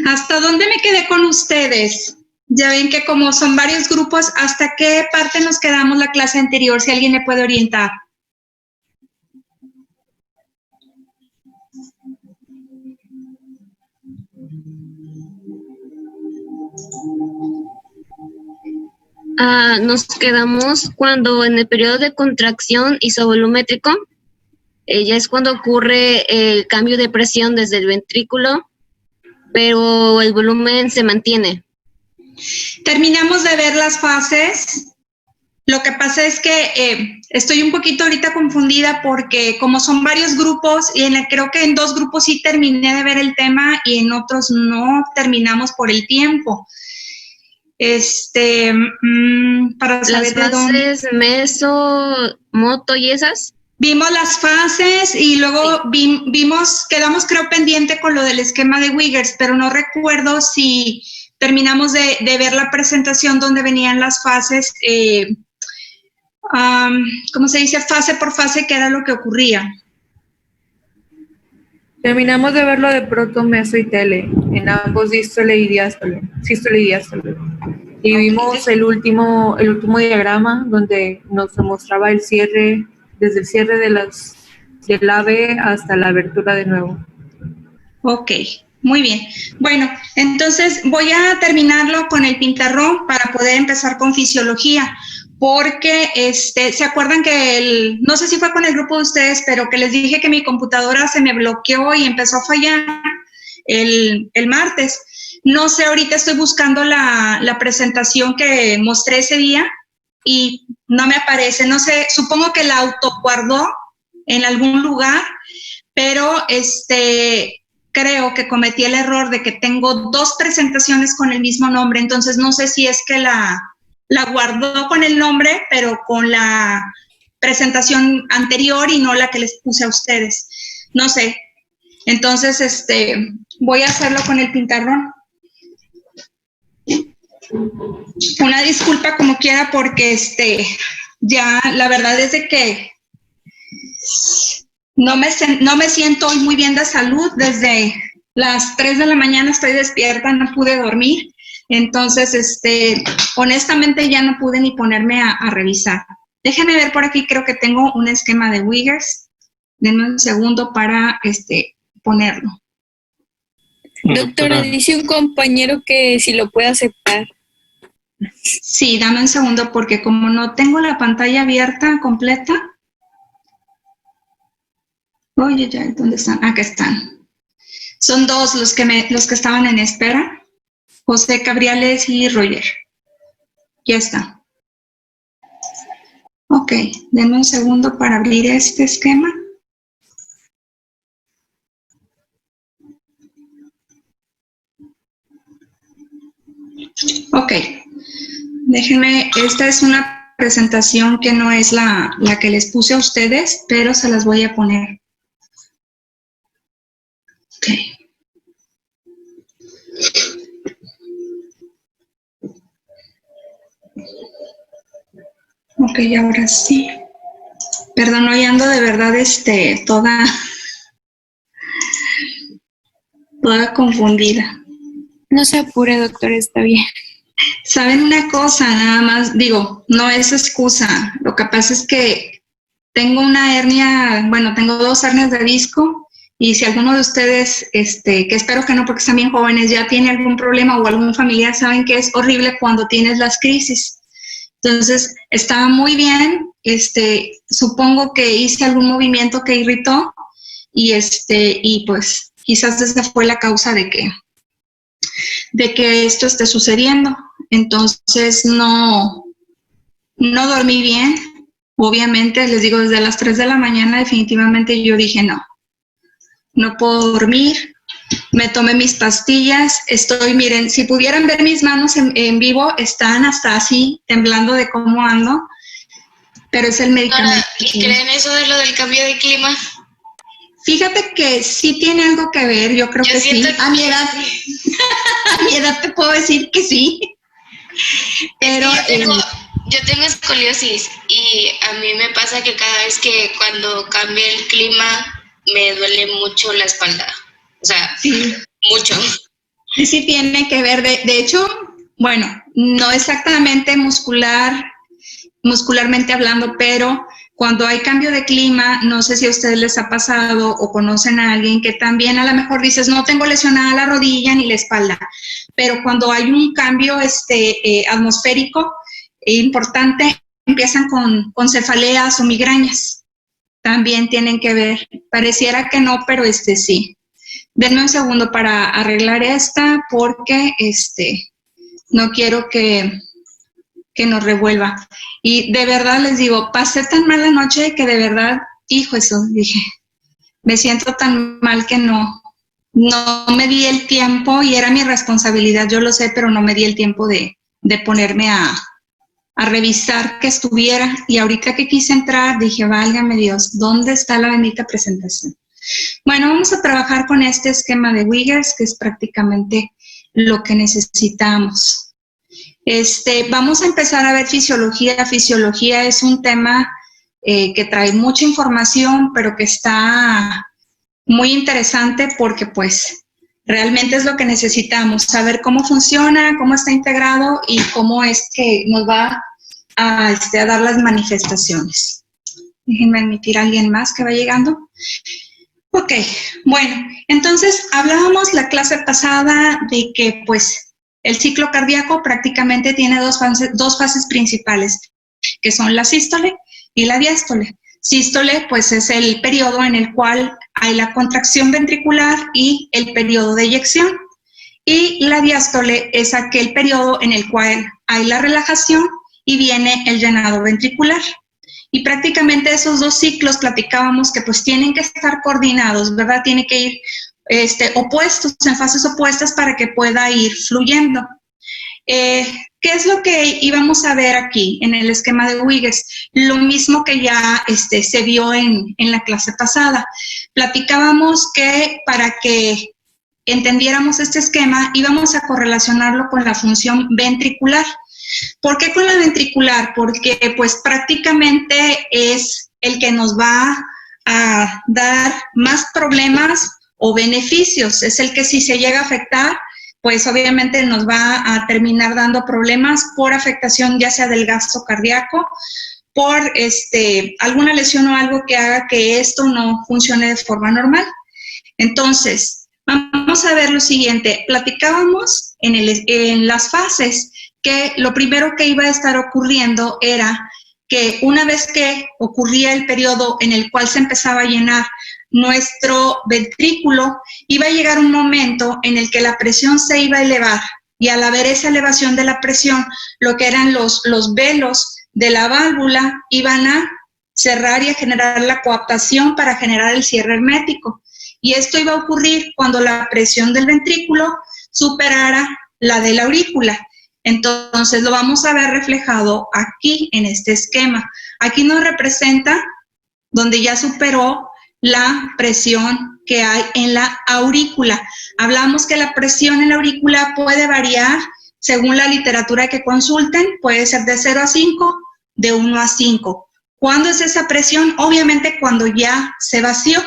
¿Hasta dónde me quedé con ustedes? Ya ven que como son varios grupos, ¿hasta qué parte nos quedamos la clase anterior? Si alguien me puede orientar. Nos quedamos cuando en el periodo de contracción isovolumétrico, ya es cuando ocurre el cambio de presión desde el ventrículo, pero el volumen se mantiene. Terminamos de ver las fases. Lo que pasa es que estoy un poquito ahorita confundida porque como son varios grupos y creo que en 2 grupos sí terminé de ver el tema y en otros no terminamos por el tiempo. Para saber las fases meso, moto y esas. Vimos las fases y luego vimos, quedamos creo pendiente con lo del esquema de Wiggers, pero no recuerdo si terminamos de ver la presentación donde venían las fases, ¿cómo se dice? Fase por fase, ¿qué era lo que ocurría? Terminamos de ver lo de proto, meso y tele, en ambos sístole y diástole. Y vimos el último diagrama donde nos mostraba el cierre, desde el cierre del ave hasta la abertura de nuevo. Ok, muy bien. Bueno, entonces voy a terminarlo con el pintarrón para poder empezar con fisiología, porque ¿se acuerdan que no sé si fue con el grupo de ustedes, pero que les dije que mi computadora se me bloqueó y empezó a fallar el martes? No sé, ahorita estoy buscando la presentación que mostré ese día y no me aparece, no sé, supongo que la autoguardó en algún lugar, pero creo que cometí el error de que tengo 2 presentaciones con el mismo nombre, entonces no sé si es que la guardó con el nombre, pero con la presentación anterior y no la que les puse a ustedes. No sé. Entonces, voy a hacerlo con el pintarrón. Una disculpa como quiera porque ya la verdad es de que no me siento hoy muy bien de salud. Desde las 3 de la mañana estoy despierta, no pude dormir. Entonces, honestamente ya no pude ni ponerme a revisar. Déjenme ver por aquí, creo que tengo un esquema de Wiggers. Denme un segundo para ponerlo. Doctora, dice un compañero que si lo puede aceptar. Sí, dame un segundo porque como no tengo la pantalla abierta completa. Oye, ya, ¿dónde están? Acá están. Son 2 los que estaban en espera. José Cabriales y Roger. Ya está. Ok, denme un segundo para abrir este esquema. Ok, déjenme, esta es una presentación que no es la que les puse a ustedes, pero se las voy a poner. Ok. Ok, ahora sí. Perdón, hoy ando de verdad toda confundida. No se apure, doctora, está bien. ¿Saben una cosa? Nada más, digo, no es excusa. Lo que pasa es que tengo una hernia, bueno, tengo 2 hernias de disco y si alguno de ustedes, que espero que no porque están bien jóvenes, ya tiene algún problema o algún familiar, saben que es horrible cuando tienes las crisis. Entonces, estaba muy bien, supongo que hice algún movimiento que irritó y pues quizás esa fue la causa de que esto esté sucediendo. Entonces, no dormí bien. Obviamente, les digo, desde las 3 de la mañana definitivamente yo dije, no puedo dormir. Me tomé mis pastillas, miren, si pudieran ver mis manos en vivo, están hasta así, temblando de cómo ando, pero es el medicamento. ¿Y creen eso de lo del cambio de clima? Fíjate que sí tiene algo que ver, yo creo que sí. A mi edad te puedo decir que sí. Pero yo tengo escoliosis y a mí me pasa que cada vez que cuando cambia el clima me duele mucho la espalda. O sea, sí. Mucho. Sí tiene que ver, de hecho, bueno, no exactamente muscularmente hablando, pero cuando hay cambio de clima, no sé si a ustedes les ha pasado o conocen a alguien que también a lo mejor dices, no tengo lesionada la rodilla ni la espalda, pero cuando hay un cambio atmosférico importante, empiezan con cefaleas o migrañas. También tienen que ver. Pareciera que no, pero sí. Denme un segundo para arreglar esta porque no quiero que nos revuelva. Y de verdad les digo, pasé tan mal la noche que de verdad, hijo, eso, dije, me siento tan mal que no me di el tiempo y era mi responsabilidad, yo lo sé, pero no me di el tiempo de ponerme a revisar que estuviera. Y ahorita que quise entrar, dije, válgame Dios, ¿dónde está la bendita presentación? Bueno, vamos a trabajar con este esquema de Wiggers, que es prácticamente lo que necesitamos. Vamos a empezar a ver fisiología. Fisiología es un tema que trae mucha información, pero que está muy interesante porque pues realmente es lo que necesitamos, saber cómo funciona, cómo está integrado y cómo es que nos va a dar las manifestaciones. Déjenme admitir a alguien más que va llegando. Ok, bueno, entonces hablábamos la clase pasada de que pues el ciclo cardíaco prácticamente tiene dos fases principales, que son la sístole y la diástole. Sístole pues es el periodo en el cual hay la contracción ventricular y el periodo de eyección. Y la diástole es aquel periodo en el cual hay la relajación y viene el llenado ventricular. Y prácticamente esos dos ciclos platicábamos que pues tienen que estar coordinados, ¿verdad? Tienen que ir opuestos, en fases opuestas para que pueda ir fluyendo. ¿Qué es lo que íbamos a ver aquí en el esquema de Wiggers? Lo mismo que ya se vio en la clase pasada. Platicábamos que para que entendiéramos este esquema íbamos a correlacionarlo con la función ventricular. ¿Por qué con la ventricular? Porque pues prácticamente es el que nos va a dar más problemas o beneficios. Es el que si se llega a afectar, pues obviamente nos va a terminar dando problemas por afectación ya sea del gasto cardíaco, por alguna lesión o algo que haga que esto no funcione de forma normal. Entonces, vamos a ver lo siguiente. Platicábamos en las fases que lo primero que iba a estar ocurriendo era que una vez que ocurría el periodo en el cual se empezaba a llenar nuestro ventrículo, iba a llegar un momento en el que la presión se iba a elevar y al haber esa elevación de la presión, lo que eran los velos de la válvula iban a cerrar y a generar la coaptación para generar el cierre hermético. Y esto iba a ocurrir cuando la presión del ventrículo superara la de la aurícula. Entonces lo vamos a ver reflejado aquí en este esquema. Aquí nos representa donde ya superó la presión que hay en la aurícula. Hablamos que la presión en la aurícula puede variar según la literatura que consulten, puede ser de 0 a 5, de 1 a 5. ¿Cuándo es esa presión? Obviamente cuando ya se vació,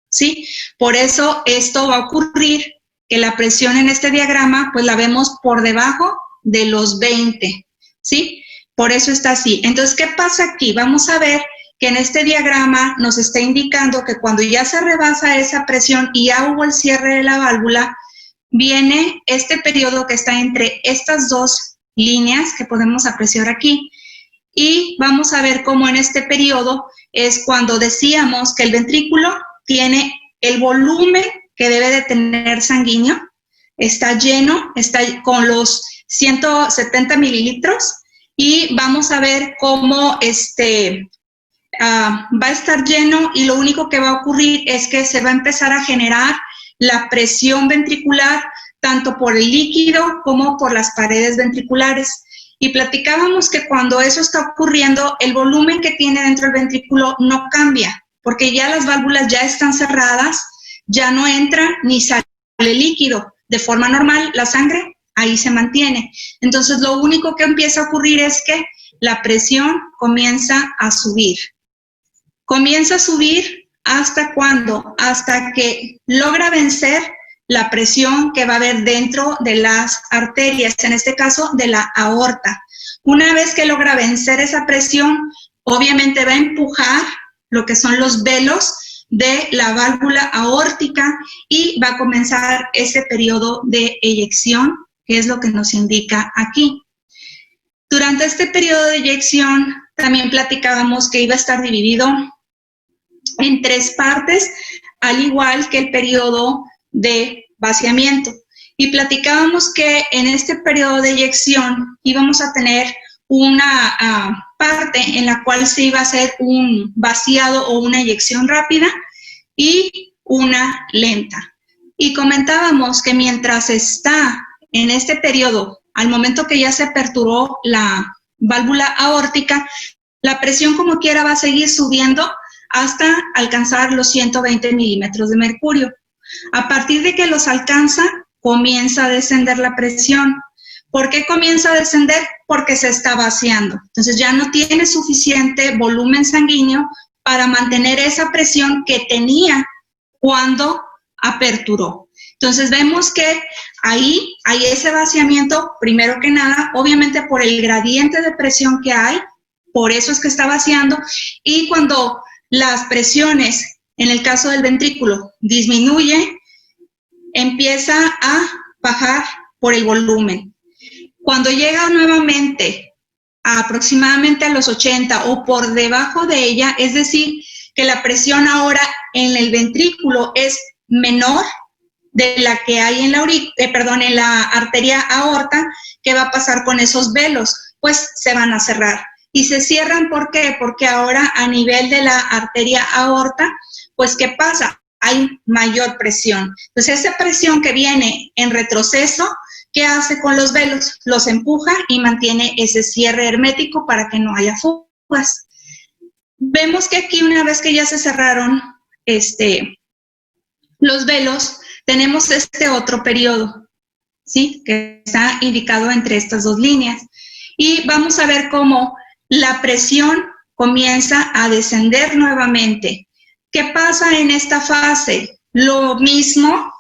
¿sí? Por eso esto va a ocurrir, que la presión en este diagrama, pues la vemos por debajo de los 20, ¿sí? Por eso está así. Entonces, ¿qué pasa aquí? Vamos a ver que en este diagrama nos está indicando que cuando ya se rebasa esa presión y ya hubo el cierre de la válvula, viene este periodo que está entre estas dos líneas que podemos apreciar aquí. Y vamos a ver cómo en este periodo es cuando decíamos que el ventrículo tiene el volumen que debe de tener sanguíneo, está lleno, está con los 170 mililitros, y vamos a ver cómo va a estar lleno, y lo único que va a ocurrir es que se va a empezar a generar la presión ventricular tanto por el líquido como por las paredes ventriculares. Y platicábamos que cuando eso está ocurriendo, el volumen que tiene dentro del ventrículo no cambia, porque ya las válvulas ya están cerradas, ya no entra ni sale líquido. De forma normal, la sangre ahí se mantiene. Entonces, lo único que empieza a ocurrir es que la presión comienza a subir. Comienza a subir ¿hasta cuándo? Hasta que logra vencer la presión que va a haber dentro de las arterias, en este caso de la aorta. Una vez que logra vencer esa presión, obviamente va a empujar lo que son los velos de la válvula aórtica y va a comenzar ese periodo de eyección, que es lo que nos indica aquí. Durante este periodo de eyección también platicábamos que iba a estar dividido en 3 partes, al igual que el periodo de vaciamiento. Y platicábamos que en este periodo de eyección íbamos a tener una parte en la cual se iba a hacer un vaciado o una eyección rápida y una lenta. Y comentábamos que mientras está en este periodo, al momento que ya se aperturó la válvula aórtica, la presión como quiera va a seguir subiendo hasta alcanzar los 120 milímetros de mercurio. A partir de que los alcanza, comienza a descender la presión. ¿Por qué comienza a descender? Porque se está vaciando. Entonces ya no tiene suficiente volumen sanguíneo para mantener esa presión que tenía cuando aperturó. Entonces vemos que ahí hay ese vaciamiento, primero que nada, obviamente por el gradiente de presión que hay, por eso es que está vaciando, y cuando las presiones, en el caso del ventrículo, disminuye, empieza a bajar por el volumen. Cuando llega nuevamente aproximadamente a los 80 o por debajo de ella, es decir, que la presión ahora en el ventrículo es menor de la que hay en la arteria aorta, ¿qué va a pasar con esos velos? Pues se van a cerrar. Y se cierran, ¿por qué? Porque ahora a nivel de la arteria aorta, pues ¿qué pasa? Hay mayor presión. Entonces esa presión que viene en retroceso, ¿qué hace con los velos? Los empuja y mantiene ese cierre hermético para que no haya fugas. Vemos que aquí, una vez que ya se cerraron los velos, tenemos este otro periodo, ¿sí? Que está indicado entre estas 2 líneas. Y vamos a ver cómo la presión comienza a descender nuevamente. ¿Qué pasa en esta fase? Lo mismo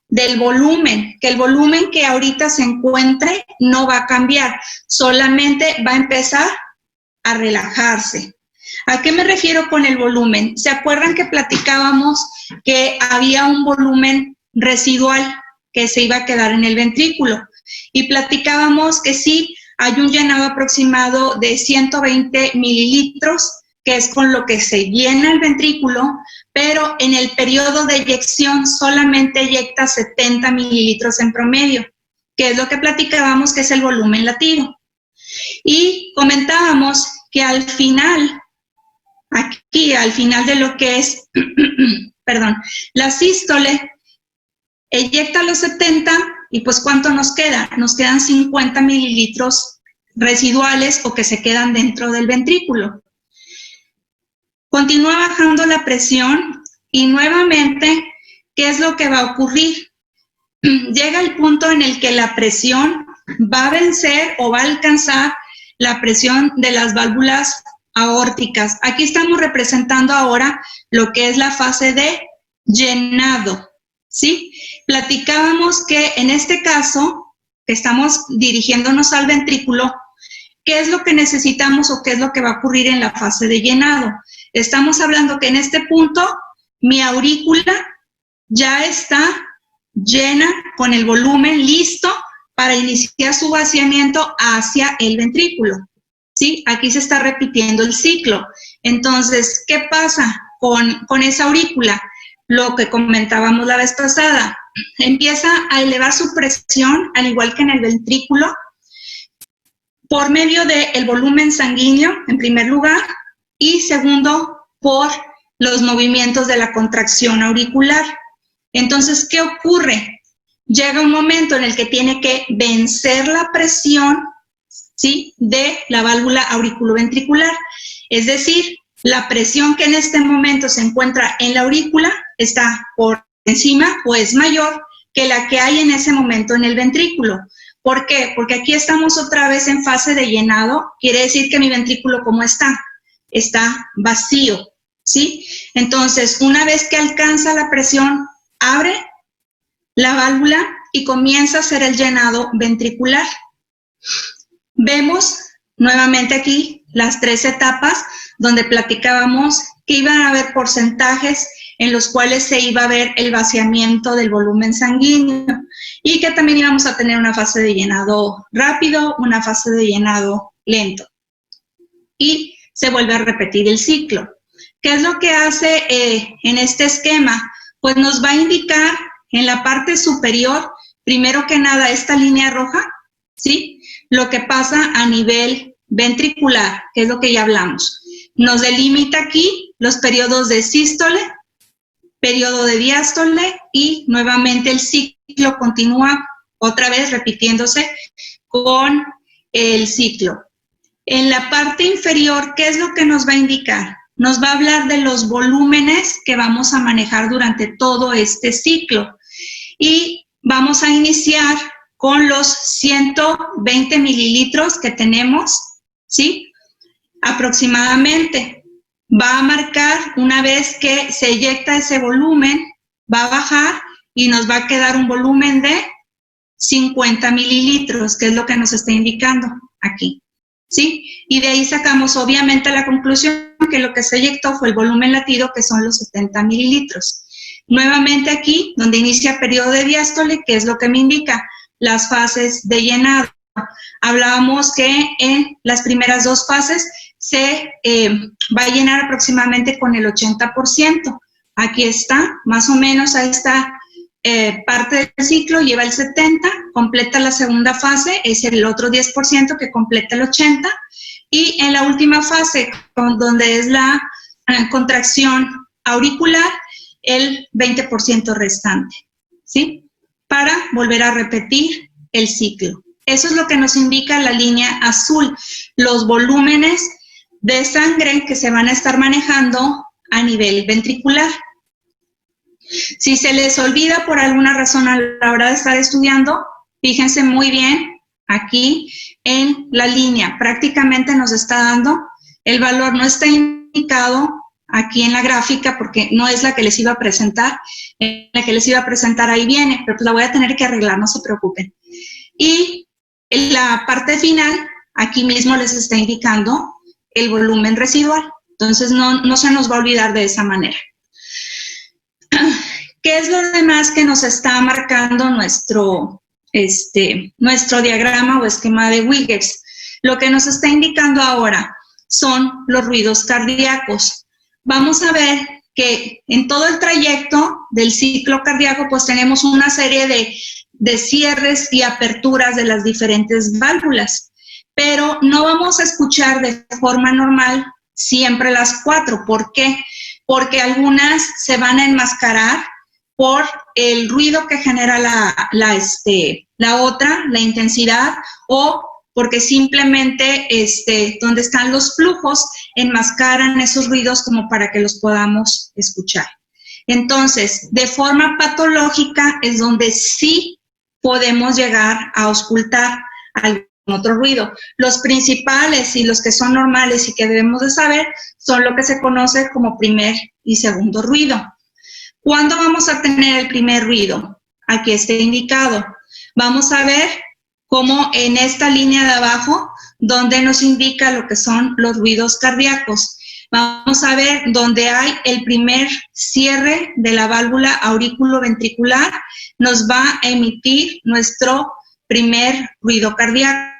del volumen, que el volumen que ahorita se encuentre no va a cambiar, solamente va a empezar a relajarse. ¿A qué me refiero con el volumen? ¿Se acuerdan que platicábamos que había un volumen residual que se iba a quedar en el ventrículo? Y platicábamos que sí, hay un llenado aproximado de 120 mililitros, que es con lo que se llena el ventrículo, pero en el periodo de eyección solamente eyecta 70 mililitros en promedio, que es lo que platicábamos que es el volumen latido. Y comentábamos que al final, aquí al final de lo que es, la sístole, eyecta los 70 y pues ¿cuánto nos queda? Nos quedan 50 mililitros residuales o que se quedan dentro del ventrículo. Continúa bajando la presión y nuevamente, ¿qué es lo que va a ocurrir? Llega el punto en el que la presión va a vencer o va a alcanzar la presión de las válvulas aórticas. Aquí estamos representando ahora lo que es la fase de llenado, ¿sí? Platicábamos que en este caso, que estamos dirigiéndonos al ventrículo, ¿qué es lo que necesitamos o qué es lo que va a ocurrir en la fase de llenado? Estamos hablando que en este punto mi aurícula ya está llena con el volumen listo para iniciar su vaciamiento hacia el ventrículo, ¿sí? Aquí se está repitiendo el ciclo. Entonces, ¿qué pasa con esa aurícula? Lo que comentábamos la vez pasada, empieza a elevar su presión, al igual que en el ventrículo, por medio del volumen sanguíneo, en primer lugar, y segundo, por los movimientos de la contracción auricular. Entonces, ¿qué ocurre? Llega un momento en el que tiene que vencer la presión, ¿sí?, de la válvula auriculoventricular. Es decir, la presión que en este momento se encuentra en la aurícula está por encima o es mayor que la que hay en ese momento en el ventrículo. ¿Por qué? Porque aquí estamos otra vez en fase de llenado. Quiere decir que mi ventrículo, ¿cómo está? Está vacío, ¿sí? Entonces, una vez que alcanza la presión, abre la válvula y comienza a hacer el llenado ventricular. Vemos nuevamente aquí las 3 etapas donde platicábamos que iban a haber porcentajes en los cuales se iba a ver el vaciamiento del volumen sanguíneo y que también íbamos a tener una fase de llenado rápido, una fase de llenado lento. Y se vuelve a repetir el ciclo. ¿Qué es lo que hace en este esquema? Pues nos va a indicar en la parte superior, primero que nada, esta línea roja, ¿sí? Lo que pasa a nivel ventricular, que es lo que ya hablamos. Nos delimita aquí los periodos de sístole, periodo de diástole y nuevamente el ciclo continúa otra vez repitiéndose con el ciclo. En la parte inferior, ¿qué es lo que nos va a indicar? Nos va a hablar de los volúmenes que vamos a manejar durante todo este ciclo. Y vamos a iniciar con los 120 mililitros que tenemos, ¿sí? Aproximadamente. Va a marcar una vez que se eyecta ese volumen, va a bajar y nos va a quedar un volumen de 50 mililitros, que es lo que nos está indicando aquí, ¿sí? Y de ahí sacamos obviamente la conclusión que lo que se eyectó fue el volumen latido, que son los 70 mililitros. Nuevamente aquí, donde inicia periodo de diástole, que es lo que me indica las fases de llenado. Hablábamos que en las primeras 2 fases se va a llenar aproximadamente con el 80%. Aquí está, más o menos a esta parte del ciclo lleva el 70%, completa la segunda fase, es el otro 10% que completa el 80%, y en la última fase, donde es la contracción auricular, el 20% restante, ¿sí? Para volver a repetir el ciclo. Eso es lo que nos indica la línea azul, los volúmenes de sangre que se van a estar manejando a nivel ventricular. Si se les olvida por alguna razón a la hora de estar estudiando, fíjense muy bien aquí en la línea, prácticamente nos está dando, el valor no está indicado aquí en la gráfica porque no es la que les iba a presentar, la que les iba a presentar ahí viene, pero pues la voy a tener que arreglar, no se preocupen. Y en la parte final, aquí mismo les está indicando el volumen residual, entonces no se nos va a olvidar de esa manera. ¿Qué es lo demás que nos está marcando nuestro diagrama o esquema de Wiggers? Lo que nos está indicando ahora son los ruidos cardíacos. Vamos a ver que en todo el trayecto del ciclo cardíaco pues tenemos una serie de cierres y aperturas de las diferentes válvulas, pero no vamos a escuchar de forma normal siempre las 4. ¿Por qué? Porque algunas se van a enmascarar por el ruido que genera la otra, la intensidad, o porque simplemente donde están los flujos enmascaran esos ruidos como para que los podamos escuchar. Entonces, de forma patológica es donde sí podemos llegar a auscultar algún otro ruido. Los principales y los que son normales y que debemos de saber son lo que se conoce como primer y segundo ruido. ¿Cuándo vamos a tener el primer ruido? Aquí está indicado. Vamos a ver cómo en esta línea de abajo, donde nos indica lo que son los ruidos cardíacos. Vamos a ver donde hay el primer cierre de la válvula aurículo-ventricular, nos va a emitir nuestro primer ruido cardíaco.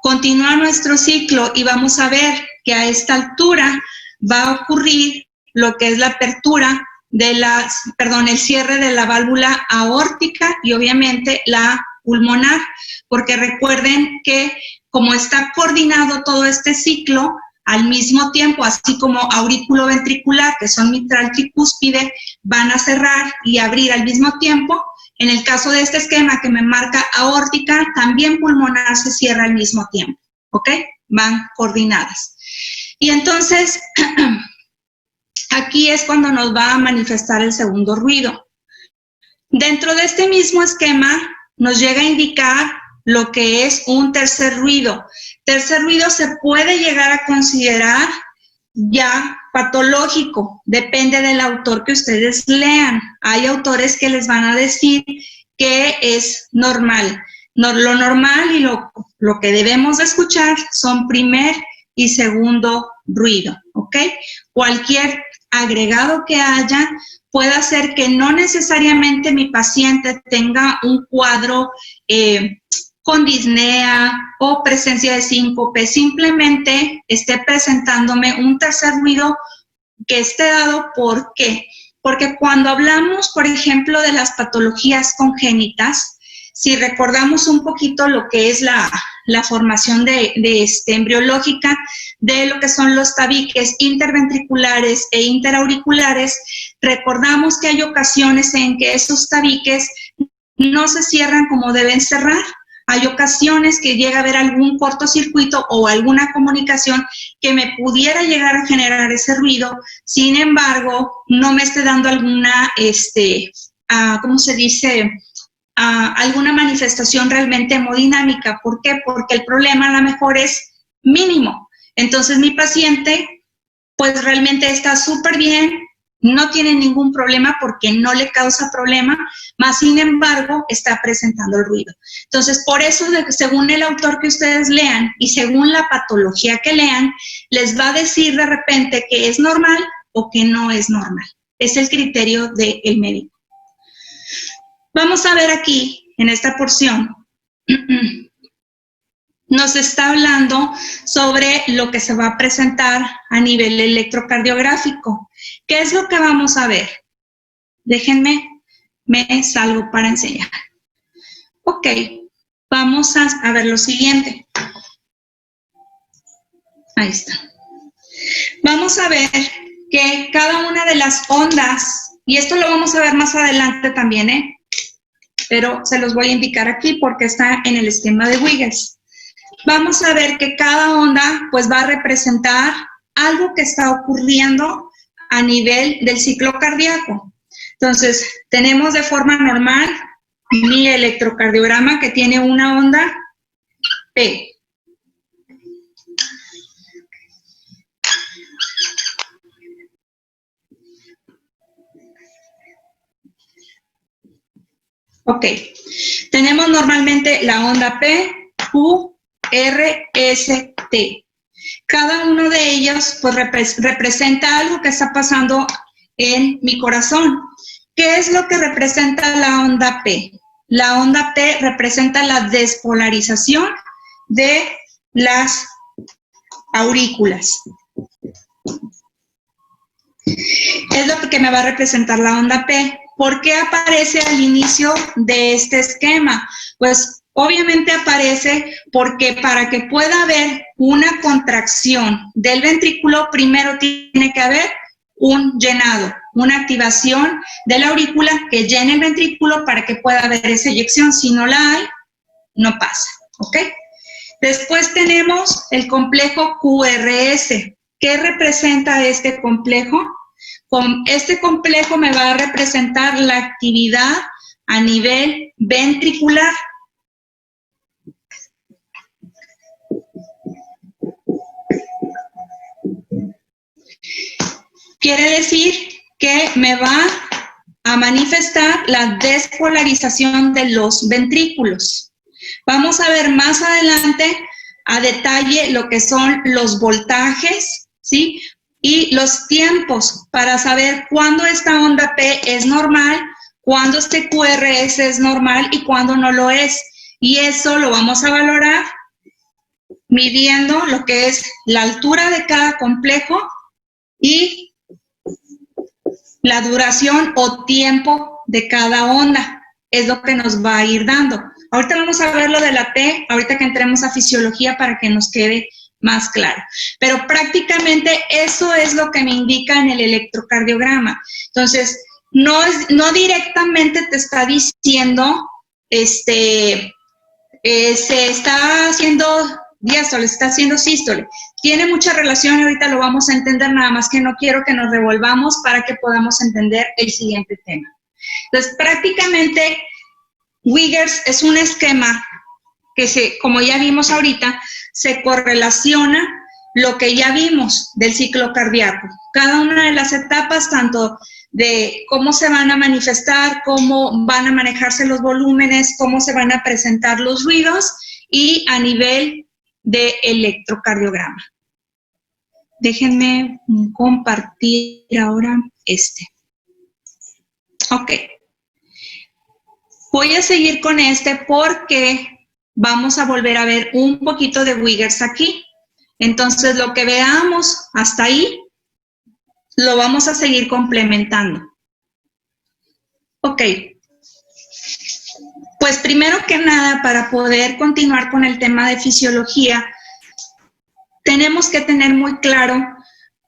Continúa nuestro ciclo y vamos a ver que a esta altura va a ocurrir lo que es la apertura de el cierre de la válvula aórtica y obviamente la pulmonar, porque recuerden que como está coordinado todo este ciclo, al mismo tiempo, así como aurículo-ventricular, que son mitral tricúspide, van a cerrar y abrir al mismo tiempo. En el caso de este esquema que me marca aórtica, también pulmonar se cierra al mismo tiempo, ¿ok? Van coordinadas. Y entonces, aquí es cuando nos va a manifestar el segundo ruido. Dentro de este mismo esquema, nos llega a indicar lo que es un tercer ruido. Tercer ruido se puede llegar a considerar ya patológico, depende del autor que ustedes lean. Hay autores que les van a decir que es normal. Lo normal y lo que debemos de escuchar son primer y segundo ruido, ¿ok? Cualquier agregado que haya puede hacer que no necesariamente mi paciente tenga un cuadro con disnea o presencia de síncope, simplemente esté presentándome un tercer ruido que esté dado. ¿Por qué? Porque cuando hablamos, por ejemplo, de las patologías congénitas, si recordamos un poquito lo que es la formación embriológica de lo que son los tabiques interventriculares e interauriculares, recordamos que hay ocasiones en que esos tabiques no se cierran como deben cerrar. Hay ocasiones que llega a haber algún cortocircuito o alguna comunicación que me pudiera llegar a generar ese ruido, sin embargo, no me esté dando alguna, ¿cómo se dice?, alguna manifestación realmente hemodinámica. ¿Por qué? Porque el problema a lo mejor es mínimo. Entonces mi paciente pues realmente está súper bien, no tiene ningún problema porque no le causa problema, más sin embargo está presentando el ruido. Entonces por eso, según el autor que ustedes lean y según la patología que lean, les va a decir de repente que es normal o que no es normal. Es el criterio del médico. Vamos a ver aquí, en esta porción, nos está hablando sobre lo que se va a presentar a nivel electrocardiográfico. ¿Qué es lo que vamos a ver? Déjenme, me salgo para enseñar. Ok, vamos a ver lo siguiente. Ahí está. Vamos a ver que cada una de las ondas, y esto lo vamos a ver más adelante también, pero se los voy a indicar aquí porque está en el esquema de Wiggers. Vamos a ver que cada onda pues va a representar algo que está ocurriendo a nivel del ciclo cardíaco. Entonces, tenemos de forma normal mi electrocardiograma que tiene una onda P. Ok, tenemos normalmente la onda P, Q, R, S, T. Cada uno de ellos pues representa algo que está pasando en mi corazón. ¿Qué es lo que representa la onda P? La onda P representa la despolarización de las aurículas. Es lo que me va a representar la onda P. ¿Por qué aparece al inicio de este esquema? Pues obviamente aparece porque para que pueda haber una contracción del ventrículo, primero tiene que haber un llenado, una activación de la aurícula que llene el ventrículo para que pueda haber esa eyección. Si no la hay, no pasa, ¿ok? Después tenemos el complejo QRS. ¿Qué representa este complejo? Con este complejo me va a representar la actividad a nivel ventricular. Quiere decir que me va a manifestar la despolarización de los ventrículos. Vamos a ver más adelante a detalle lo que son los voltajes, ¿sí?, y los tiempos para saber cuándo esta onda P es normal, cuándo este QRS es normal y cuándo no lo es. Y eso lo vamos a valorar midiendo lo que es la altura de cada complejo y la duración o tiempo de cada onda. Es lo que nos va a ir dando. Ahorita vamos a ver lo de la T, ahorita que entremos a fisiología para que nos quede más claro. Pero prácticamente eso es lo que me indica en el electrocardiograma. Entonces, no directamente te está diciendo, se está haciendo diástole, se está haciendo sístole. Tiene mucha relación y ahorita lo vamos a entender, nada más que no quiero que nos revolvamos para que podamos entender el siguiente tema. Entonces, prácticamente, Wiggers es un esquema que como ya vimos ahorita, se correlaciona lo que ya vimos del ciclo cardíaco. Cada una de las etapas, tanto de cómo se van a manifestar, cómo van a manejarse los volúmenes, cómo se van a presentar los ruidos y a nivel de electrocardiograma. Déjenme compartir ahora este. Ok. Voy a seguir con este porque vamos a volver a ver un poquito de Wiggers aquí. Entonces, lo que veamos hasta ahí, lo vamos a seguir complementando. Ok. Pues primero que nada, para poder continuar con el tema de fisiología, tenemos que tener muy claro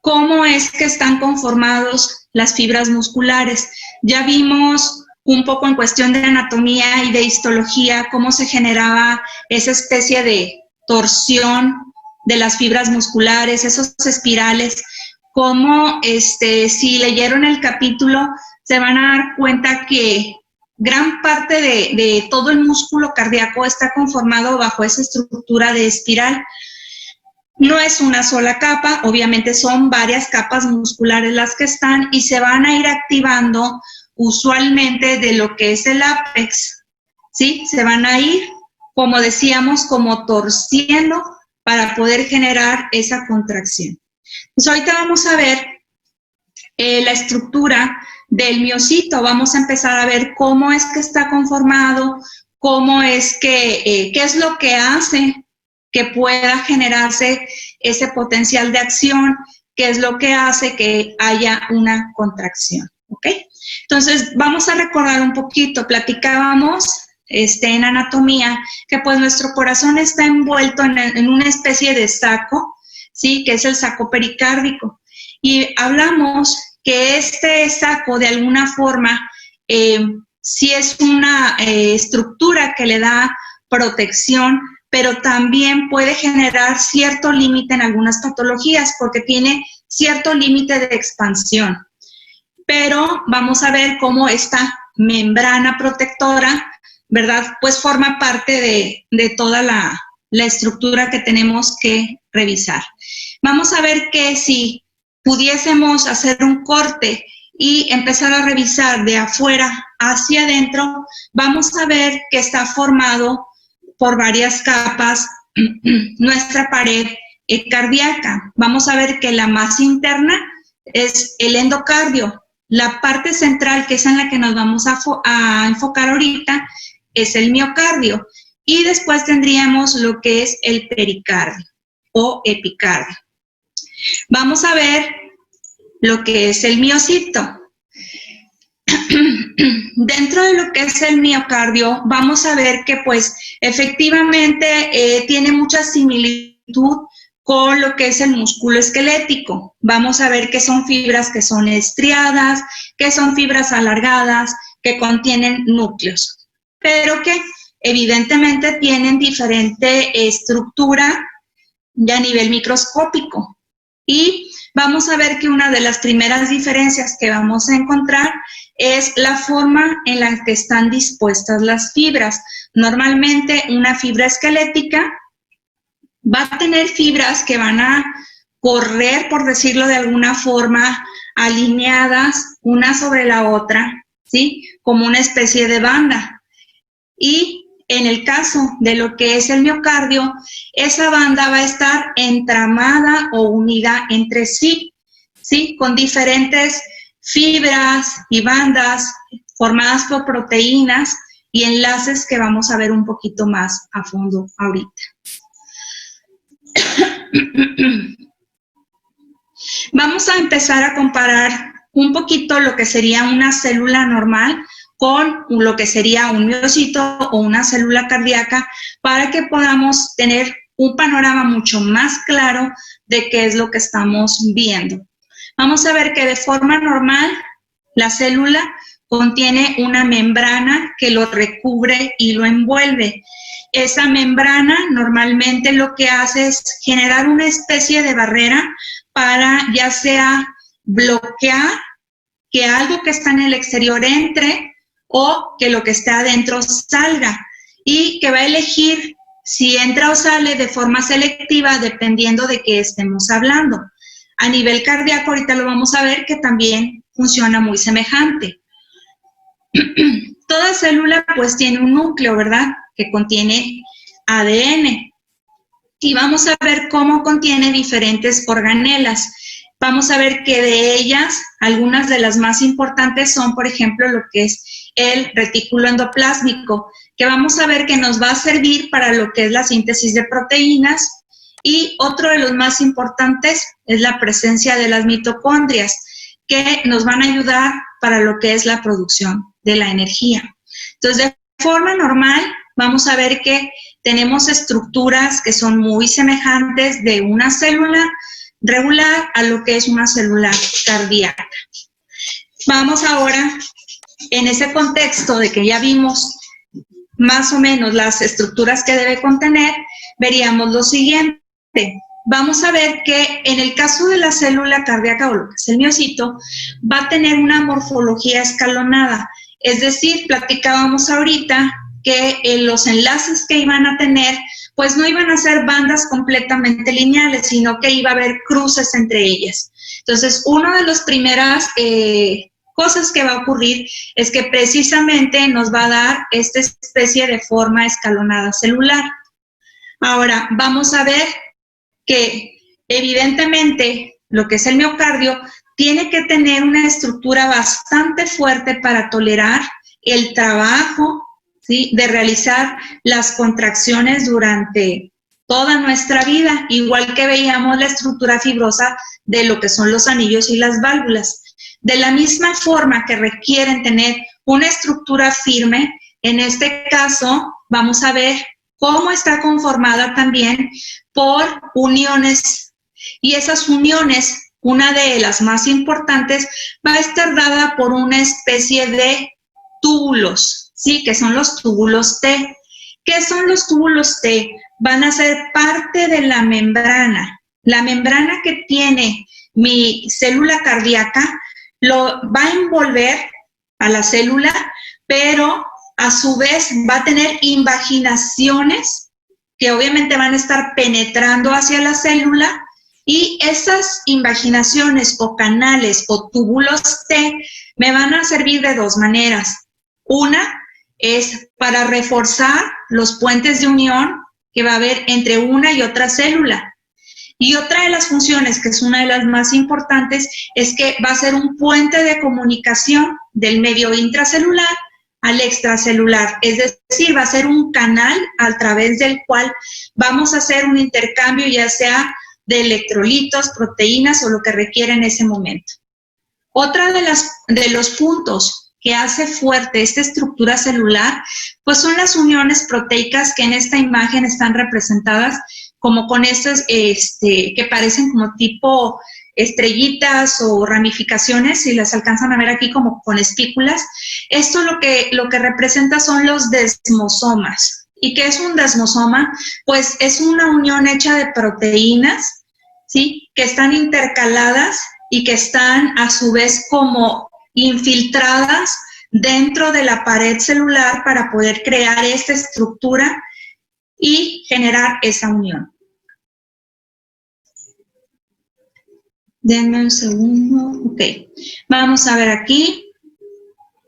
cómo es que están conformados las fibras musculares. Ya vimos un poco en cuestión de anatomía y de histología cómo se generaba esa especie de torsión de las fibras musculares, esos espirales, cómo si leyeron el capítulo se van a dar cuenta que gran parte de todo el músculo cardíaco está conformado bajo esa estructura de espiral. No es una sola capa, obviamente son varias capas musculares las que están y se van a ir activando usualmente de lo que es el ápex, ¿sí? Se van a ir, como decíamos, como torciendo para poder generar esa contracción. Pues ahorita vamos a ver la estructura del miocito. Vamos a empezar a ver cómo es que está conformado, cómo es que, qué es lo que hace que pueda generarse ese potencial de acción, qué es lo que hace que haya una contracción, ¿ok? Entonces, vamos a recordar un poquito, platicábamos en anatomía, que pues nuestro corazón está envuelto en una especie de saco, ¿sí? Que es el saco pericárdico. Y hablamos que este saco, de alguna forma, sí es una estructura que le da protección, pero también puede generar cierto límite en algunas patologías porque tiene cierto límite de expansión. Pero vamos a ver cómo esta membrana protectora, ¿verdad? Pues forma parte de toda la estructura que tenemos que revisar. Vamos a ver que si pudiésemos hacer un corte y empezar a revisar de afuera hacia adentro, vamos a ver que está formado por varias capas nuestra pared cardíaca. Vamos a ver que la más interna es el endocardio. La parte central, que es en la que nos vamos a enfocar ahorita, es el miocardio. Y después tendríamos lo que es el pericardio o epicardio. Vamos a ver lo que es el miocito. Dentro de lo que es el miocardio, vamos a ver que pues efectivamente tiene mucha similitud con lo que es el músculo esquelético. Vamos a ver que son fibras que son estriadas, que son fibras alargadas, que contienen núcleos, pero que evidentemente tienen diferente estructura ya a nivel microscópico. Y vamos a ver que una de las primeras diferencias que vamos a encontrar es la forma en la que están dispuestas las fibras. Normalmente una fibra esquelética va a tener fibras que van a correr, por decirlo de alguna forma, alineadas una sobre la otra, ¿sí? Como una especie de banda. Y en el caso de lo que es el miocardio, esa banda va a estar entramada o unida entre sí, ¿sí? Con diferentes fibras y bandas formadas por proteínas y enlaces que vamos a ver un poquito más a fondo ahorita. Vamos a empezar a comparar un poquito lo que sería una célula normal con lo que sería un miocito o una célula cardíaca para que podamos tener un panorama mucho más claro de qué es lo que estamos viendo. Vamos a ver que de forma normal la célula contiene una membrana que lo recubre y lo envuelve. Esa membrana normalmente lo que hace es generar una especie de barrera para ya sea bloquear que algo que está en el exterior entre o que lo que está adentro salga y que va a elegir si entra o sale de forma selectiva dependiendo de qué estemos hablando. A nivel cardíaco, ahorita lo vamos a ver que también funciona muy semejante. Toda célula pues tiene un núcleo, ¿verdad? Que contiene ADN. Y vamos a ver cómo contiene diferentes organelas. Vamos a ver que de ellas, algunas de las más importantes son, por ejemplo, lo que es el retículo endoplásmico, que vamos a ver que nos va a servir para lo que es la síntesis de proteínas. Y otro de los más importantes es la presencia de las mitocondrias, que nos van a ayudar para lo que es la producción de la energía. Entonces, de forma normal, vamos a ver que tenemos estructuras que son muy semejantes de una célula regular a lo que es una célula cardíaca. Vamos ahora, en ese contexto de que ya vimos más o menos las estructuras que debe contener, veríamos lo siguiente. Vamos a ver que en el caso de la célula cardíaca o lo que es el miocito, va a tener una morfología escalonada. Es decir, platicábamos ahorita que los enlaces que iban a tener, pues no iban a ser bandas completamente lineales, sino que iba a haber cruces entre ellas. Entonces, una de las primeras cosas que va a ocurrir es que precisamente nos va a dar esta especie de forma escalonada celular. Ahora, vamos a ver que evidentemente lo que es el miocardio tiene que tener una estructura bastante fuerte para tolerar el trabajo, ¿sí?, de realizar las contracciones durante toda nuestra vida, igual que veíamos la estructura fibrosa de lo que son los anillos y las válvulas. De la misma forma que requieren tener una estructura firme, en este caso vamos a ver cómo está conformada también por uniones. Y esas uniones, una de las más importantes, va a estar dada por una especie de túbulos, ¿sí?, que son los túbulos T. ¿Qué son los túbulos T? Van a ser parte de la membrana. La membrana que tiene mi célula cardíaca lo va a envolver a la célula, pero a su vez va a tener invaginaciones que obviamente van a estar penetrando hacia la célula, y esas invaginaciones o canales o túbulos T me van a servir de dos maneras. Una es para reforzar los puentes de unión que va a haber entre una y otra célula. Y otra de las funciones, que es una de las más importantes, es que va a ser un puente de comunicación del medio intracelular al extracelular. Es decir, va a ser un canal a través del cual vamos a hacer un intercambio, ya sea de electrolitos, proteínas o lo que requiera en ese momento. Otra de los puntos que hace fuerte esta estructura celular, pues son las uniones proteicas que en esta imagen están representadas como con estas que parecen como tipo estrellitas o ramificaciones, si las alcanzan a ver aquí como con espículas. Esto lo que representa son los desmosomas. ¿Y qué es un desmosoma? Pues es una unión hecha de proteínas, ¿sí?, que están intercaladas y que están a su vez como infiltradas dentro de la pared celular para poder crear esta estructura y generar esa unión. Denme un segundo. Ok. Vamos a ver aquí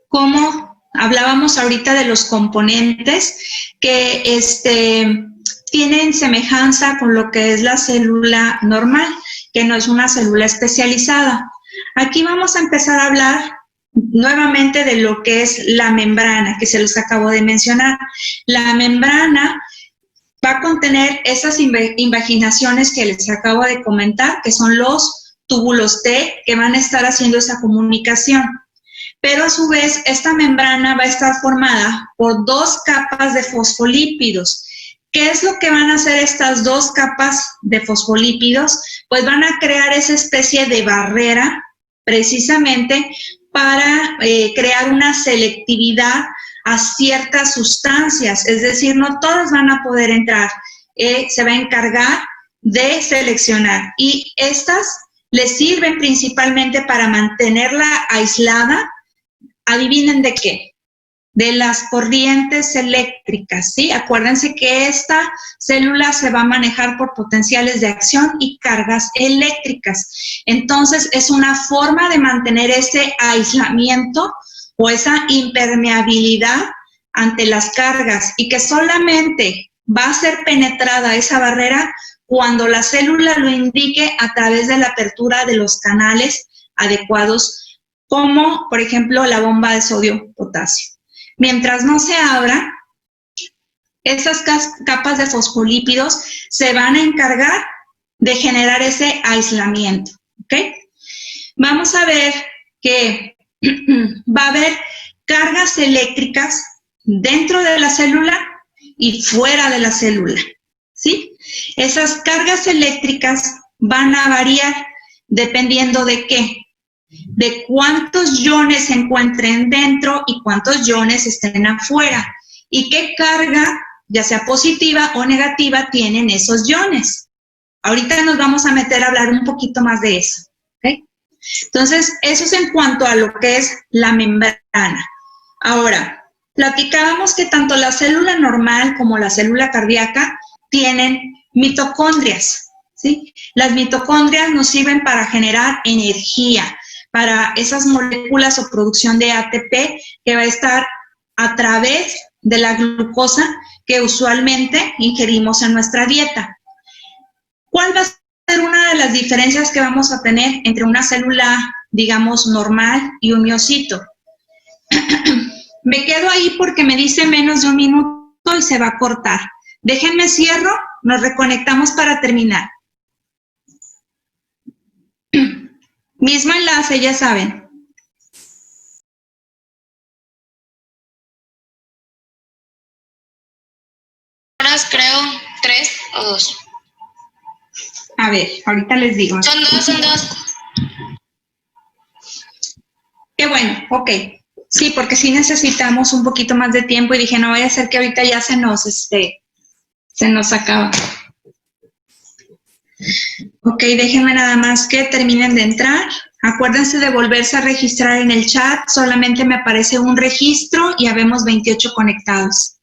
cómo hablábamos ahorita de los componentes que tienen semejanza con lo que es la célula normal, que no es una célula especializada. Aquí vamos a empezar a hablar nuevamente de lo que es la membrana, que se los acabo de mencionar. La membrana va a contener esas invaginaciones que les acabo de comentar, que son los túbulos T, que van a estar haciendo esa comunicación. Pero a su vez, esta membrana va a estar formada por dos capas de fosfolípidos. ¿Qué es lo que van a hacer estas dos capas de fosfolípidos? Pues van a crear esa especie de barrera precisamente para crear una selectividad a ciertas sustancias, es decir, no todas van a poder entrar, se va a encargar de seleccionar, y estas les sirven principalmente para mantenerla aislada. ¿Adivinen de qué? de las corrientes eléctricas, ¿sí? Acuérdense que esta célula se va a manejar por potenciales de acción y cargas eléctricas. Entonces, es una forma de mantener ese aislamiento o esa impermeabilidad ante las cargas y que solamente va a ser penetrada esa barrera cuando la célula lo indique a través de la apertura de los canales adecuados, como por ejemplo la bomba de sodio-potasio. Mientras no se abra, esas capas de fosfolípidos se van a encargar de generar ese aislamiento, ¿ok? Vamos a ver que va a haber cargas eléctricas dentro de la célula y fuera de la célula, ¿sí? Esas cargas eléctricas van a variar dependiendo de qué, de cuántos iones se encuentren dentro y cuántos iones estén afuera y qué carga, ya sea positiva o negativa, tienen esos iones. Ahorita nos vamos a meter a hablar un poquito más de eso, ¿ok? Entonces, eso es en cuanto a lo que es la membrana. Ahora, platicábamos que tanto la célula normal como la célula cardíaca tienen mitocondrias, ¿sí? Las mitocondrias nos sirven para generar energía, para esas moléculas o producción de ATP que va a estar a través de la glucosa que usualmente ingerimos en nuestra dieta. ¿Cuál va a ser una de las diferencias que vamos a tener entre una célula, digamos, normal y un miocito? Me quedo ahí porque me dice menos de un minuto y se va a cortar. Déjenme cierro, nos reconectamos para terminar. Mismo enlace, ya saben. Horas creo, 3 o 2. A ver, ahorita les digo. Son dos. Qué bueno, ok. Sí, porque sí necesitamos un poquito más de tiempo y dije, no vaya a ser que ahorita ya se nos acaba. Ok, déjenme nada más que terminen de entrar. Acuérdense de volverse a registrar en el chat. Solamente me aparece un registro y habemos 28 conectados.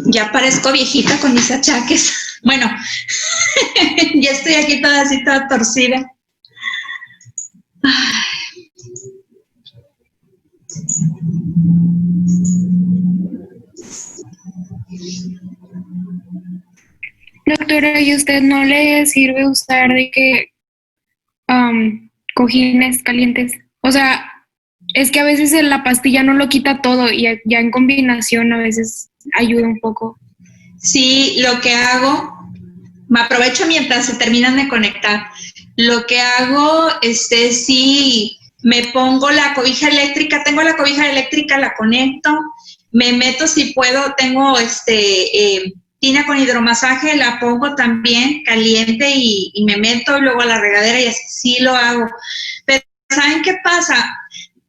Ya parezco viejita con mis achaques. Bueno, ya estoy aquí toda así, toda torcida. Doctora, ¿y usted no le sirve usar de que cojines calientes? O sea, es que a veces la pastilla no lo quita todo y ya en combinación a veces ayuda un poco. Sí, lo que hago, me aprovecho mientras se terminan de conectar. Lo que hago, sí, me pongo la cobija eléctrica, tengo la cobija eléctrica, la conecto, me meto si puedo, tengo tina con hidromasaje, la pongo también caliente y me meto luego a la regadera y así sí lo hago. Pero ¿saben qué pasa?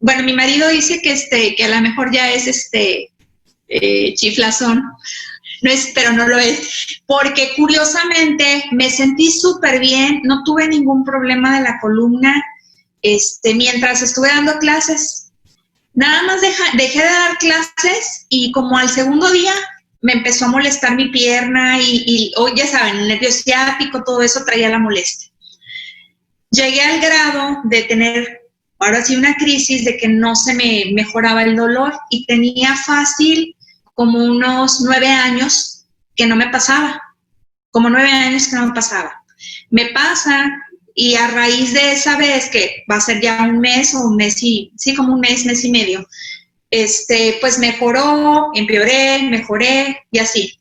Bueno, mi marido dice que a lo mejor ya es chiflazón. No es, pero no lo es, porque curiosamente me sentí súper bien, no tuve ningún problema de la columna mientras estuve dando clases. Nada más dejé de dar clases y como al segundo día me empezó a molestar mi pierna y ya saben, el nervio ciático, todo eso traía la molestia. Llegué al grado de tener, ahora sí, una crisis de que no se me mejoraba el dolor y tenía fácil como unos 9 años que no me pasaba, como 9 años que no me pasaba. Me pasa y a raíz de esa vez, que va a ser ya un mes o un mes y, sí, como un mes y medio, pues mejoró, empeoré, mejoré y así.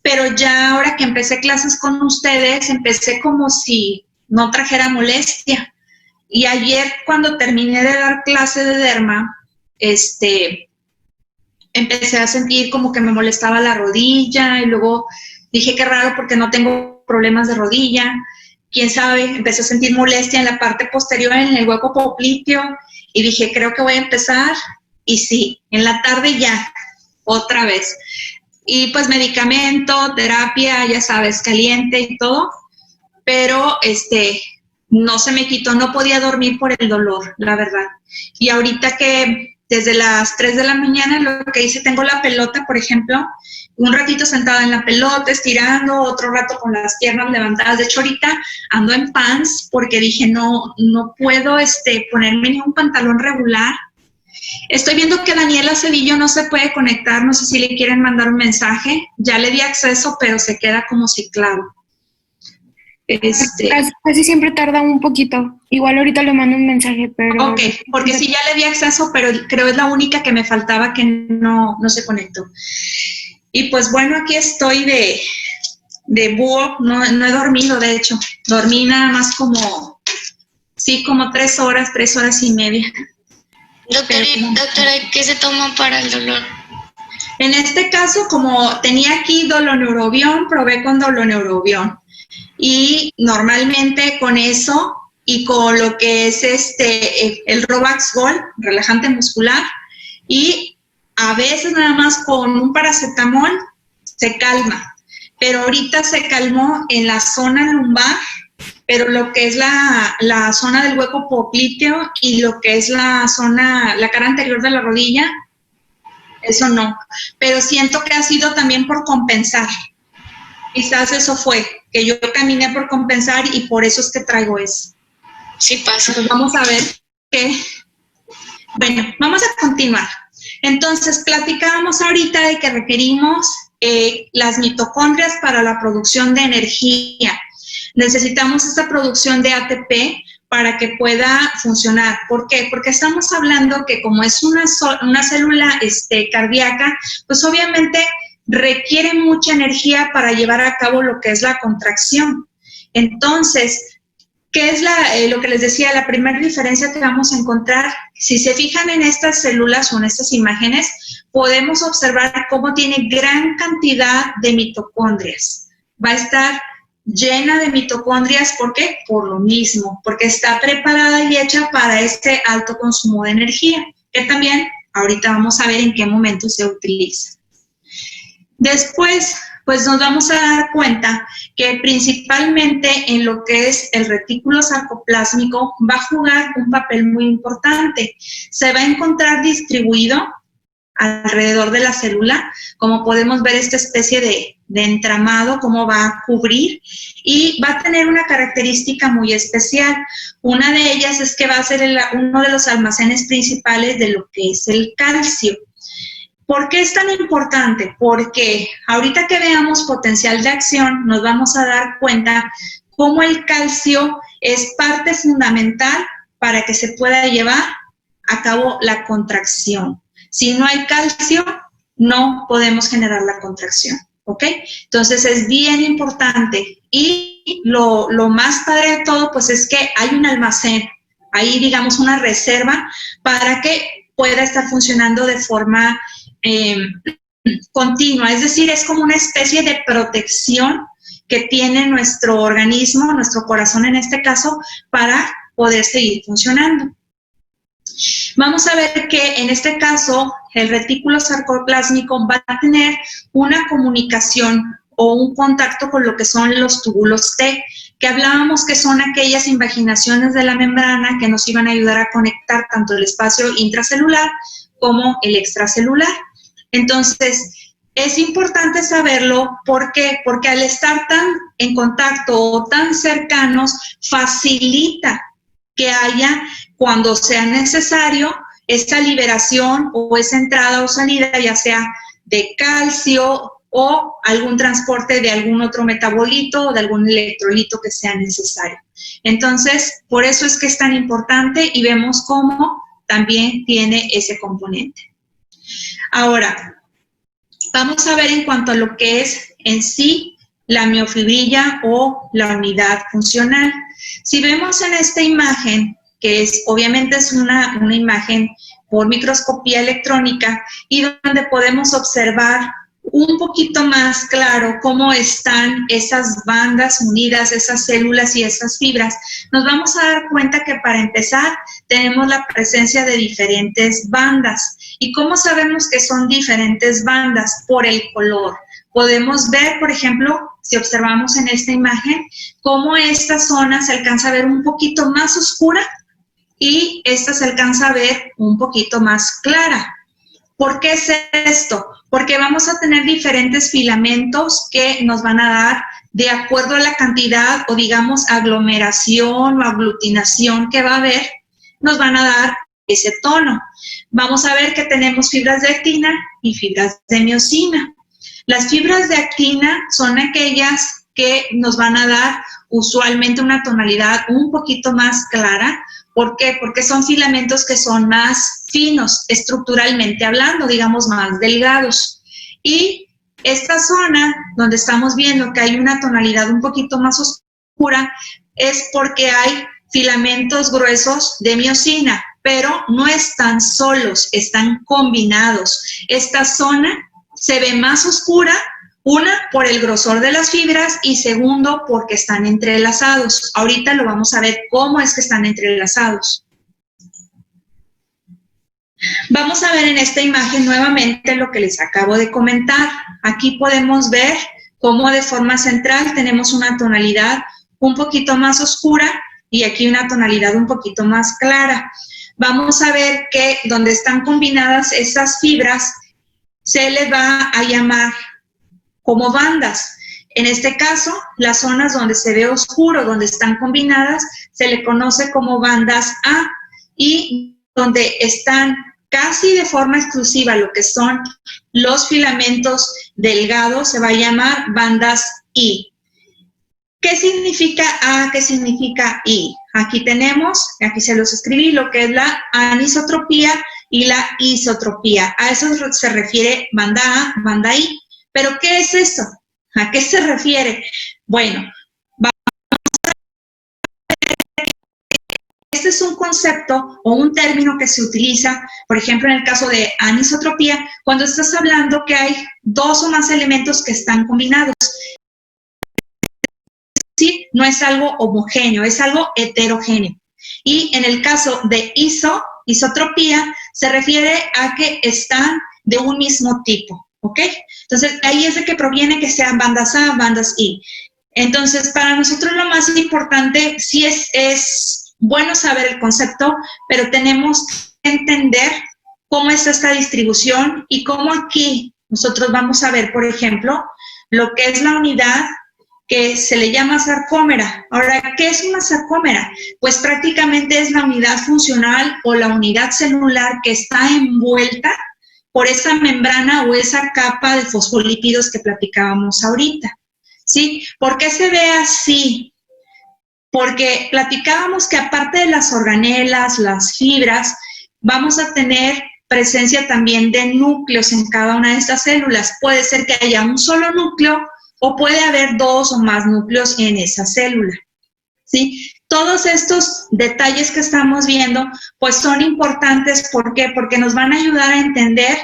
Pero ya ahora que empecé clases con ustedes, empecé como si no trajera molestia. Y ayer cuando terminé de dar clase de derma, empecé a sentir como que me molestaba la rodilla y luego dije qué raro porque no tengo problemas de rodilla. Quién sabe, empecé a sentir molestia en la parte posterior, en el hueco popliteo Y dije, creo que voy a empezar. Y sí, en la tarde ya, otra vez. Y pues medicamento, terapia, ya sabes, caliente y todo. Pero no se me quitó, no podía dormir por el dolor, la verdad. Y ahorita que desde las 3 de la mañana lo que hice, tengo la pelota, por ejemplo, un ratito sentada en la pelota, estirando, otro rato con las piernas levantadas. De hecho, ahorita ando en pants porque dije, no puedo ponerme ni un pantalón regular. Estoy viendo que Daniela Cedillo no se puede conectar, no sé si le quieren mandar un mensaje. Ya le di acceso, pero se queda como ciclado. Casi siempre tarda un poquito. Igual ahorita le mando un mensaje, pero... Ok, porque sí ya le di acceso, pero creo es la única que me faltaba que no se conectó. Y pues bueno, aquí estoy de búho, no he dormido, de hecho. Dormí nada más como 3 horas y media. Doctora, ¿qué se toma para el dolor? En este caso, como tenía aquí Doloneurobion, probé con Doloneurobion. Y normalmente con eso y con lo que es el Robax Gold, relajante muscular, y a veces nada más con un paracetamol se calma. Pero ahorita se calmó en la zona lumbar, pero lo que es la zona del hueco popliteo y lo que es la cara anterior de la rodilla, eso no. Pero siento que ha sido también por compensar. Quizás eso fue, que yo caminé por compensar y por eso es que traigo eso. Sí pasa. Entonces vamos a ver bueno, vamos a continuar. Entonces, platicábamos ahorita de que requerimos las mitocondrias para la producción de energía. Necesitamos esta producción de ATP para que pueda funcionar. ¿Por qué? Porque estamos hablando que como es una célula cardíaca, pues obviamente requiere mucha energía para llevar a cabo lo que es la contracción. Entonces, ¿qué es lo que les decía? La primera diferencia que vamos a encontrar, si se fijan en estas células o en estas imágenes, podemos observar cómo tiene gran cantidad de mitocondrias. Va a estar llena de mitocondrias, ¿por qué? Por lo mismo, porque está preparada y hecha para este alto consumo de energía, que también ahorita vamos a ver en qué momento se utiliza. Después, pues nos vamos a dar cuenta que principalmente en lo que es el retículo sarcoplásmico va a jugar un papel muy importante. Se va a encontrar distribuido alrededor de la célula, como podemos ver esta especie de entramado, cómo va a cubrir, y va a tener una característica muy especial. Una de ellas es que va a ser uno de los almacenes principales de lo que es el calcio. ¿Por qué es tan importante? Porque ahorita que veamos potencial de acción, nos vamos a dar cuenta cómo el calcio es parte fundamental para que se pueda llevar a cabo la contracción. Si no hay calcio, no podemos generar la contracción, ¿ok? Entonces es bien importante. Y lo más padre de todo, pues es que hay un almacén, hay digamos una reserva para que pueda estar funcionando de forma continua, es decir, es como una especie de protección que tiene nuestro organismo, nuestro corazón en este caso, para poder seguir funcionando. Vamos a ver que en este caso el retículo sarcoplásmico va a tener una comunicación o un contacto con lo que son los túbulos T, que hablábamos que son aquellas invaginaciones de la membrana que nos iban a ayudar a conectar tanto el espacio intracelular como el extracelular. Entonces, es importante saberlo, ¿por qué? Porque al estar tan en contacto o tan cercanos, facilita que haya, cuando sea necesario, esa liberación o esa entrada o salida, ya sea de calcio o algún transporte de algún otro metabolito o de algún electrolito que sea necesario. Entonces, por eso es que es tan importante y vemos cómo también tiene ese componente. Ahora, vamos a ver en cuanto a lo que es en sí la miofibrilla o la unidad funcional. Si vemos en esta imagen, que obviamente es una imagen por microscopía electrónica y donde podemos observar un poquito más claro cómo están esas bandas unidas, esas células y esas fibras, nos vamos a dar cuenta que para empezar tenemos la presencia de diferentes bandas. ¿Y cómo sabemos que son diferentes bandas? Por el color. Podemos ver, por ejemplo, si observamos en esta imagen, cómo esta zona se alcanza a ver un poquito más oscura y esta se alcanza a ver un poquito más clara. ¿Por qué es esto? Porque vamos a tener diferentes filamentos que nos van a dar, de acuerdo a la cantidad o digamos aglomeración o aglutinación que va a haber, nos van a dar ese tono. Vamos a ver que tenemos fibras de actina y fibras de miosina. Las fibras de actina son aquellas que nos van a dar usualmente una tonalidad un poquito más clara. ¿Por qué? Porque son filamentos que son más finos, estructuralmente hablando, digamos más delgados. Y esta zona donde estamos viendo que hay una tonalidad un poquito más oscura es porque hay filamentos gruesos de miosina, pero no están solos, están combinados. Esta zona se ve más oscura, una, por el grosor de las fibras y segundo, porque están entrelazados. Ahorita lo vamos a ver cómo es que están entrelazados. Vamos a ver en esta imagen nuevamente lo que les acabo de comentar. Aquí podemos ver cómo de forma central tenemos una tonalidad un poquito más oscura y aquí una tonalidad un poquito más clara. Vamos a ver que donde están combinadas esas fibras se les va a llamar como bandas. En este caso, las zonas donde se ve oscuro, donde están combinadas, se le conoce como bandas A, y donde están casi de forma exclusiva lo que son los filamentos delgados, se va a llamar bandas I. ¿Qué significa A? ¿Qué significa I? Aquí tenemos, aquí se los escribí, lo que es la anisotropía y la isotropía. A eso se refiere banda A, banda I. ¿Pero qué es eso? ¿A qué se refiere? Bueno, este es un concepto o un término que se utiliza, por ejemplo, en el caso de anisotropía, cuando estás hablando que hay dos o más elementos que están combinados. ¿Sí? No es algo homogéneo, es algo heterogéneo. Y en el caso de isotropía, se refiere a que están de un mismo tipo. ¿Ok? Entonces, ahí es de que proviene que sean bandas A, bandas I. Entonces, para nosotros lo más importante sí es bueno saber el concepto, pero tenemos que entender cómo es esta distribución y cómo aquí nosotros vamos a ver, por ejemplo, lo que es la unidad que se le llama sarcómera. Ahora, ¿qué es una sarcómera? Pues prácticamente es la unidad funcional o la unidad celular que está envuelta por esa membrana o esa capa de fosfolípidos que platicábamos ahorita, ¿sí? ¿Por qué se ve así? Porque platicábamos que aparte de las organelas, las fibras, vamos a tener presencia también de núcleos en cada una de estas células. Puede ser que haya un solo núcleo o puede haber dos o más núcleos en esa célula, ¿sí? Todos estos detalles que estamos viendo, pues son importantes. ¿Por qué? Porque nos van a ayudar a entender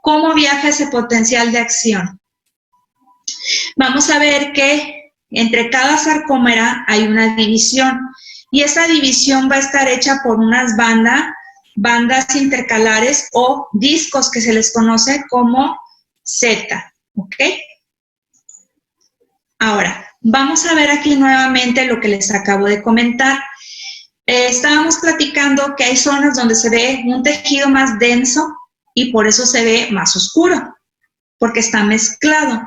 cómo viaja ese potencial de acción. Vamos a ver que entre cada sarcómera hay una división y esa división va a estar hecha por unas bandas intercalares o discos que se les conoce como Z, ¿ok? Ahora, vamos a ver aquí nuevamente lo que les acabo de comentar. Estábamos platicando que hay zonas donde se ve un tejido más denso y por eso se ve más oscuro, porque está mezclado.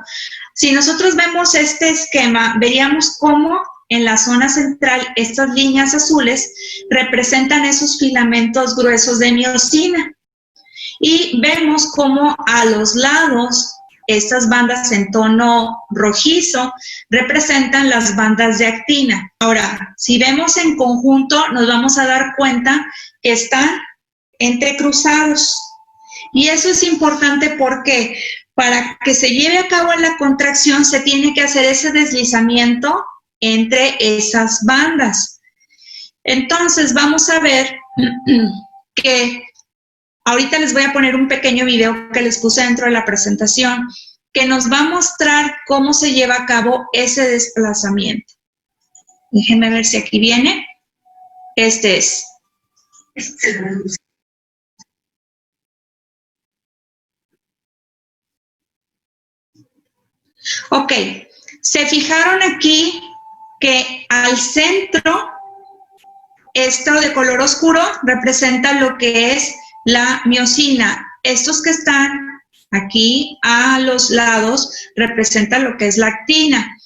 Si nosotros vemos este esquema, veríamos cómo en la zona central estas líneas azules representan esos filamentos gruesos de miosina. Y vemos cómo a los lados estas bandas en tono rojizo representan las bandas de actina. Ahora, si vemos en conjunto, nos vamos a dar cuenta que están entrecruzados. Y eso es importante porque para que se lleve a cabo la contracción se tiene que hacer ese deslizamiento entre esas bandas. Entonces, vamos a ver que ahorita les voy a poner un pequeño video que les puse dentro de la presentación, que nos va a mostrar cómo se lleva a cabo ese desplazamiento. Déjenme ver si aquí viene. Este es. Ok, se fijaron aquí que al centro, esto de color oscuro representa lo que es la miosina. Estos que están aquí a los lados representan lo que es la actina.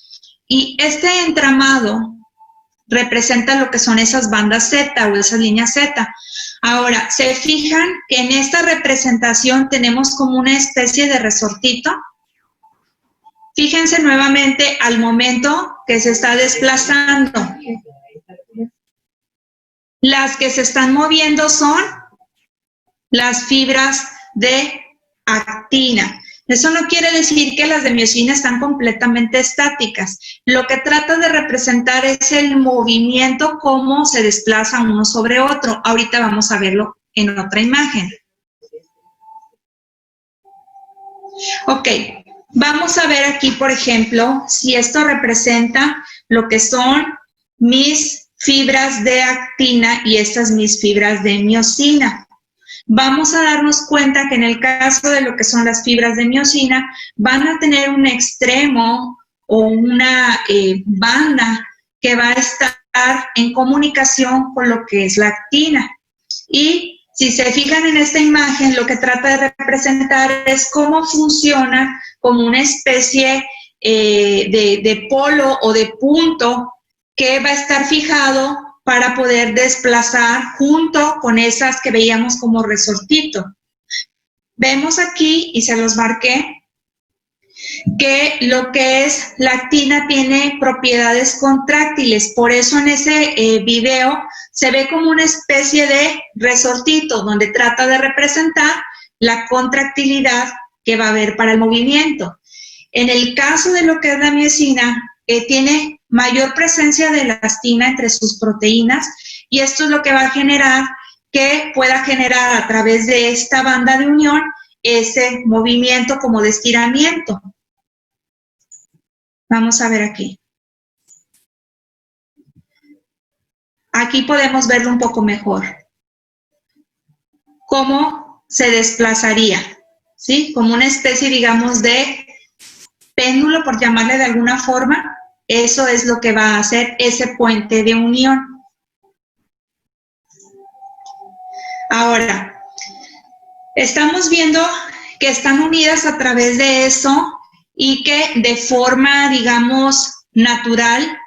Y este entramado representa lo que son esas bandas Z o esas líneas Z. Ahora, ¿se fijan que en esta representación tenemos como una especie de resortito? Fíjense nuevamente al momento que se está desplazando. Las que se están moviendo son las fibras de actina. Eso no quiere decir que las de miosina están completamente estáticas. Lo que trata de representar es el movimiento, cómo se desplaza uno sobre otro. Ahorita vamos a verlo en otra imagen. Ok, vamos a ver aquí, por ejemplo, si esto representa lo que son mis fibras de actina y estas mis fibras de miosina. Vamos a darnos cuenta que en el caso de lo que son las fibras de miosina, van a tener un extremo o una banda que va a estar en comunicación con lo que es la actina. Y si se fijan en esta imagen, lo que trata de representar es cómo funciona como una especie de polo o de punto que va a estar fijado para poder desplazar junto con esas que veíamos como resortito. Vemos aquí, y se los marqué, que lo que es la actina tiene propiedades contráctiles. Por eso en ese video se ve como una especie de resortito donde trata de representar la contractilidad que va a haber para el movimiento. En el caso de lo que es la miosina, tiene mayor presencia de elastina entre sus proteínas y esto es lo que va a generar que pueda generar a través de esta banda de unión ese movimiento como de estiramiento. Vamos a ver aquí. Aquí podemos verlo un poco mejor. Cómo se desplazaría, ¿sí? Como una especie, digamos, de péndulo, por llamarle de alguna forma. Eso es lo que va a hacer ese puente de unión. Ahora, estamos viendo que están unidas a través de eso y que de forma, digamos, natural,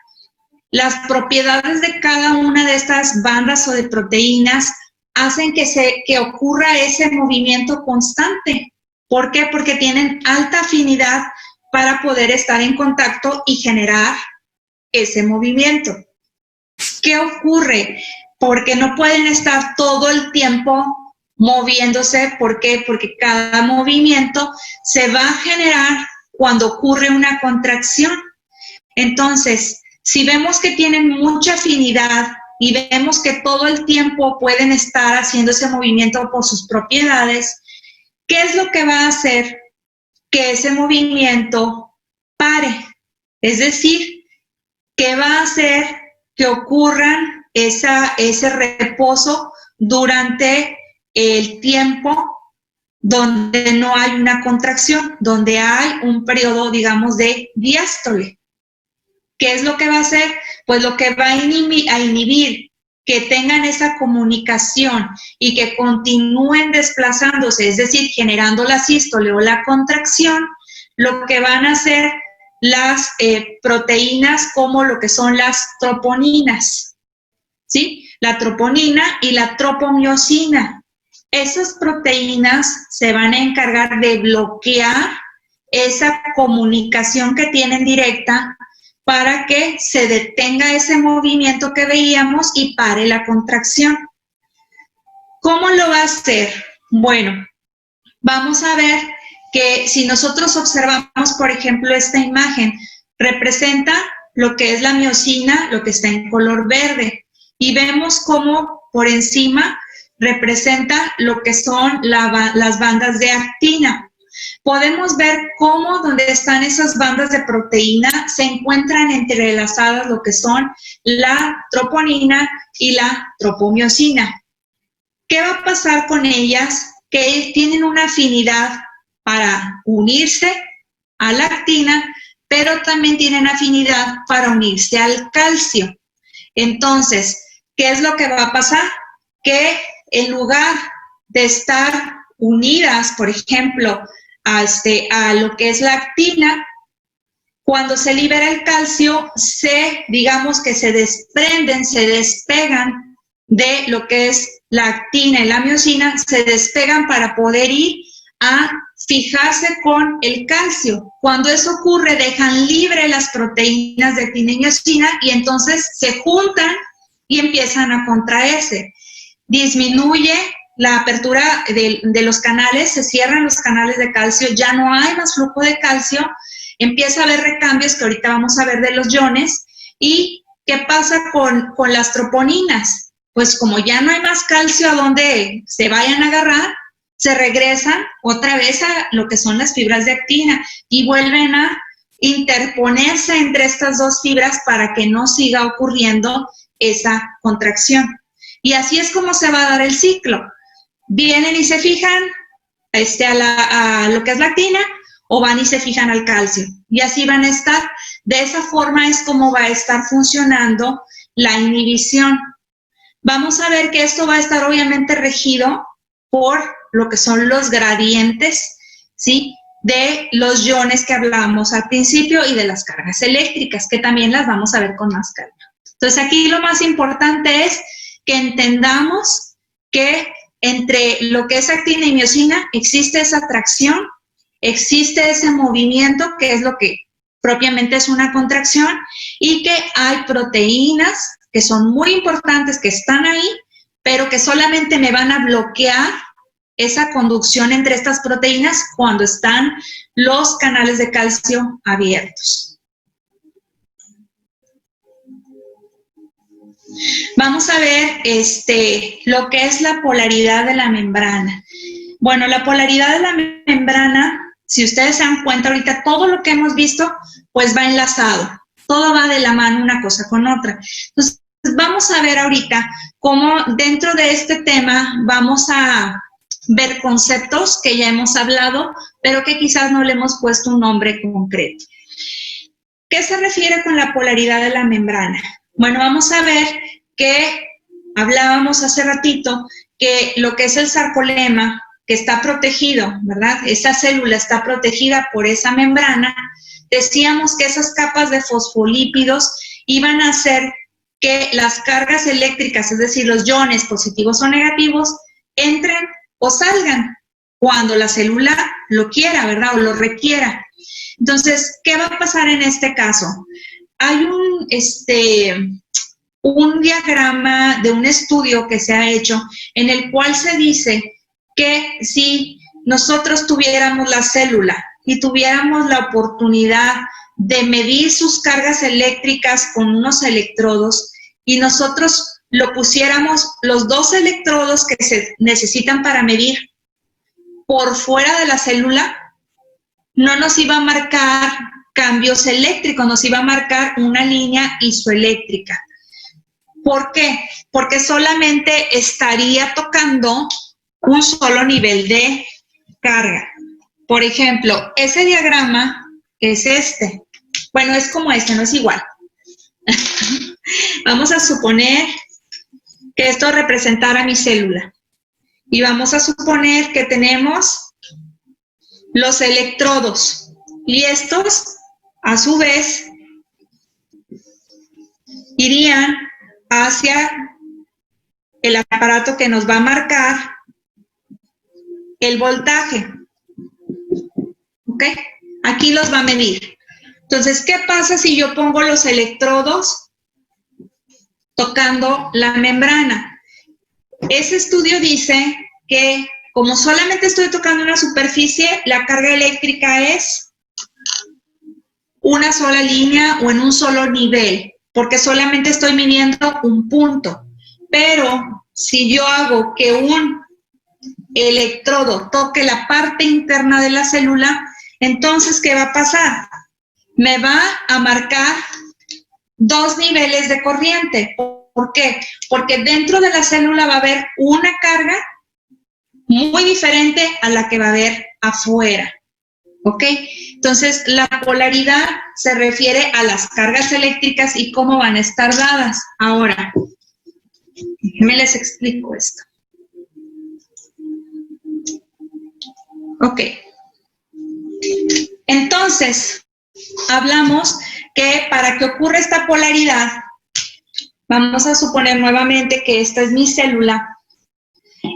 las propiedades de cada una de estas bandas o de proteínas hacen que ocurra ese movimiento constante. ¿Por qué? Porque tienen alta afinidad para poder estar en contacto y generar ese movimiento. ¿Qué ocurre? Porque no pueden estar todo el tiempo moviéndose. ¿Por qué? Porque cada movimiento se va a generar cuando ocurre una contracción. Entonces, si vemos que tienen mucha afinidad y vemos que todo el tiempo pueden estar haciendo ese movimiento por sus propiedades, ¿qué es lo que va a hacer que ese movimiento pare? Es decir, ¿qué va a hacer que ocurra ese reposo durante el tiempo donde no hay una contracción, donde hay un periodo, digamos, de diástole? ¿Qué es lo que va a hacer? Pues lo que va a inhibir que tengan esa comunicación y que continúen desplazándose, es decir, generando la sístole o la contracción, lo que van a hacer las proteínas como lo que son las troponinas, ¿sí? La troponina y la tropomiosina. Esas proteínas se van a encargar de bloquear esa comunicación que tienen directa para que se detenga ese movimiento que veíamos y pare la contracción. ¿Cómo lo va a hacer? Bueno, vamos a ver que si nosotros observamos, por ejemplo, esta imagen, representa lo que es la miosina, lo que está en color verde, y vemos cómo por encima representa lo que son las bandas de actina. podemos ver cómo donde están esas bandas de proteína se encuentran entrelazadas lo que son la troponina y la tropomiosina. ¿Qué va a pasar con ellas? Que tienen una afinidad para unirse a la actina, pero también tienen afinidad para unirse al calcio. Entonces, ¿qué es lo que va a pasar? Que en lugar de estar unidas, por ejemplo, a lo que es la actina, cuando se libera el calcio, digamos que se desprenden, se despegan de lo que es la actina y la miosina, se despegan para poder ir a fijarse con el calcio. Cuando eso ocurre, dejan libre las proteínas de actina y miosina y entonces se juntan y empiezan a contraerse. Disminuye la apertura de los canales, se cierran los canales de calcio, ya no hay más flujo de calcio, empieza a haber recambios que ahorita vamos a ver de los iones. ¿Y qué pasa con las troponinas? Pues como ya no hay más calcio a donde se vayan a agarrar, se regresan otra vez a lo que son las fibras de actina y vuelven a interponerse entre estas dos fibras para que no siga ocurriendo esa contracción. Y así es como se va a dar el ciclo. Vienen y se fijan a lo que es la actina o van y se fijan al calcio. Y así van a estar. De esa forma es como va a estar funcionando la inhibición. Vamos a ver que esto va a estar obviamente regido por lo que son los gradientes, ¿sí?, de los iones que hablábamos al principio y de las cargas eléctricas, que también las vamos a ver con más calma. Entonces aquí lo más importante es que entendamos que entre lo que es actina y miosina existe esa atracción, existe ese movimiento que es lo que propiamente es una contracción y que hay proteínas que son muy importantes, que están ahí, pero que solamente me van a bloquear esa conducción entre estas proteínas cuando están los canales de calcio abiertos. Vamos a ver lo que es la polaridad de la membrana. Bueno, la polaridad de la membrana, si ustedes se dan cuenta ahorita, todo lo que hemos visto, pues va enlazado. Todo va de la mano una cosa con otra. Entonces, vamos a ver ahorita cómo dentro de este tema vamos a ver conceptos que ya hemos hablado, pero que quizás no le hemos puesto un nombre concreto. ¿Qué se refiere con la polaridad de la membrana? Bueno, vamos a ver que hablábamos hace ratito que lo que es el sarcolema, que está protegido, ¿verdad? Esa célula está protegida por esa membrana. Decíamos que esas capas de fosfolípidos iban a hacer que las cargas eléctricas, es decir, los iones positivos o negativos, entren o salgan cuando la célula lo quiera, ¿verdad? O lo requiera. Entonces, ¿qué va a pasar en este caso? Hay un diagrama de un estudio que se ha hecho en el cual se dice que si nosotros tuviéramos la célula y tuviéramos la oportunidad de medir sus cargas eléctricas con unos electrodos y nosotros lo pusiéramos los dos electrodos que se necesitan para medir por fuera de la célula, no nos iba a marcar cambios eléctricos, nos iba a marcar una línea isoeléctrica. ¿Por qué? Porque solamente estaría tocando un solo nivel de carga. Por ejemplo, ese diagrama es este. Bueno, es como este, no es igual. Vamos a suponer que esto representara mi célula. Y vamos a suponer que tenemos los electrodos. Y estos, a su vez, irían hacia el aparato que nos va a marcar el voltaje. ¿Ok? Aquí los va a medir. Entonces, ¿qué pasa si yo pongo los electrodos tocando la membrana? Ese estudio dice que como solamente estoy tocando una superficie, la carga eléctrica es una sola línea o en un solo nivel, porque solamente estoy midiendo un punto. Pero si yo hago que un electrodo toque la parte interna de la célula, entonces, ¿qué va a pasar? Me va a marcar 2 niveles de corriente. ¿Por qué? Porque dentro de la célula va a haber una carga muy diferente a la que va a haber afuera. ¿Ok? Entonces, la polaridad se refiere a las cargas eléctricas y cómo van a estar dadas. Ahora, déjenme les explico esto. Ok. Entonces, hablamos que para que ocurra esta polaridad, vamos a suponer nuevamente que esta es mi célula.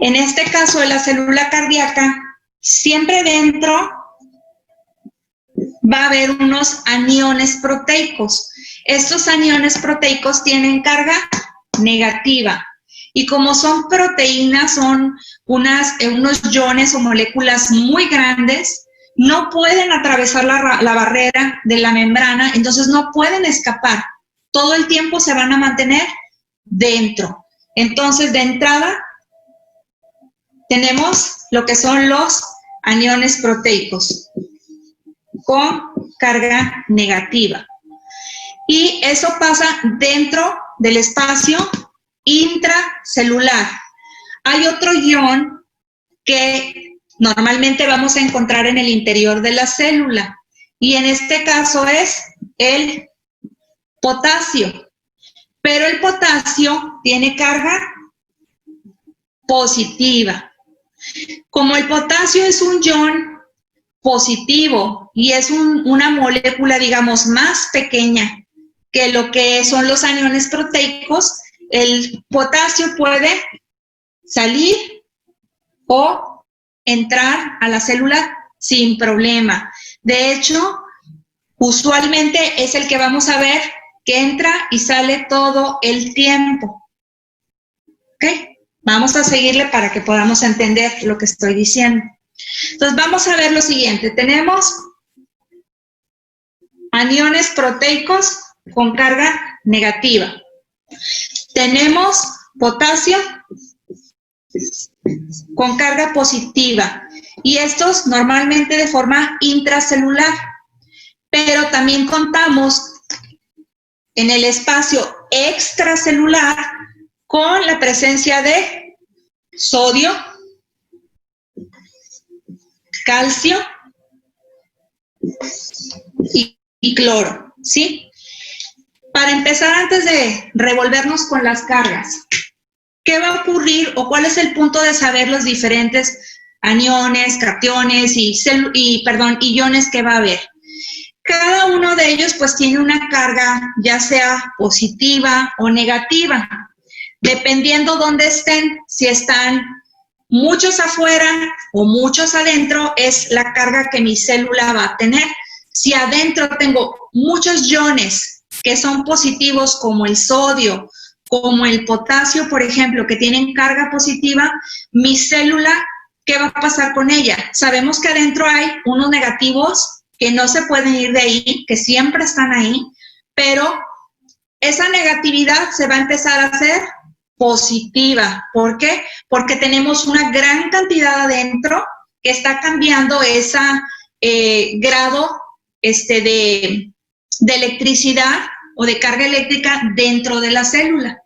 En este caso de la célula cardíaca, siempre dentro va a haber unos aniones proteicos. Estos aniones proteicos tienen carga negativa. Y como son proteínas, son unos iones o moléculas muy grandes, no pueden atravesar la barrera de la membrana, entonces no pueden escapar. Todo el tiempo se van a mantener dentro. Entonces, de entrada, tenemos lo que son los aniones proteicos con carga negativa. Y eso pasa dentro del espacio intracelular. Hay otro ion que normalmente vamos a encontrar en el interior de la célula, y en este caso es el potasio. Pero el potasio tiene carga positiva. Como el potasio es un ion positivo y es una molécula, digamos, más pequeña que lo que son los aniones proteicos, el potasio puede salir o entrar a la célula sin problema. De hecho, usualmente es el que vamos a ver que entra y sale todo el tiempo. ¿Ok? Vamos a seguirle para que podamos entender lo que estoy diciendo. Entonces, vamos a ver lo siguiente. Tenemos aniones proteicos con carga negativa. Tenemos potasio con carga positiva. Y estos normalmente de forma intracelular. Pero también contamos en el espacio extracelular con la presencia de sodio, calcio y cloro, ¿sí? Para empezar, antes de revolvernos con las cargas, ¿qué va a ocurrir o cuál es el punto de saber los diferentes aniones, cationes y iones que va a haber? Cada uno de ellos pues tiene una carga ya sea positiva o negativa, dependiendo dónde estén. Si están muchos afuera o muchos adentro, es la carga que mi célula va a tener. Si adentro tengo muchos iones que son positivos, como el sodio, como el potasio, por ejemplo, que tienen carga positiva, mi célula, ¿qué va a pasar con ella? Sabemos que adentro hay unos negativos que no se pueden ir de ahí, que siempre están ahí, pero esa negatividad se va a empezar a hacer positiva. ¿Por qué? Porque tenemos una gran cantidad adentro que está cambiando ese grado de electricidad o de carga eléctrica dentro de la célula.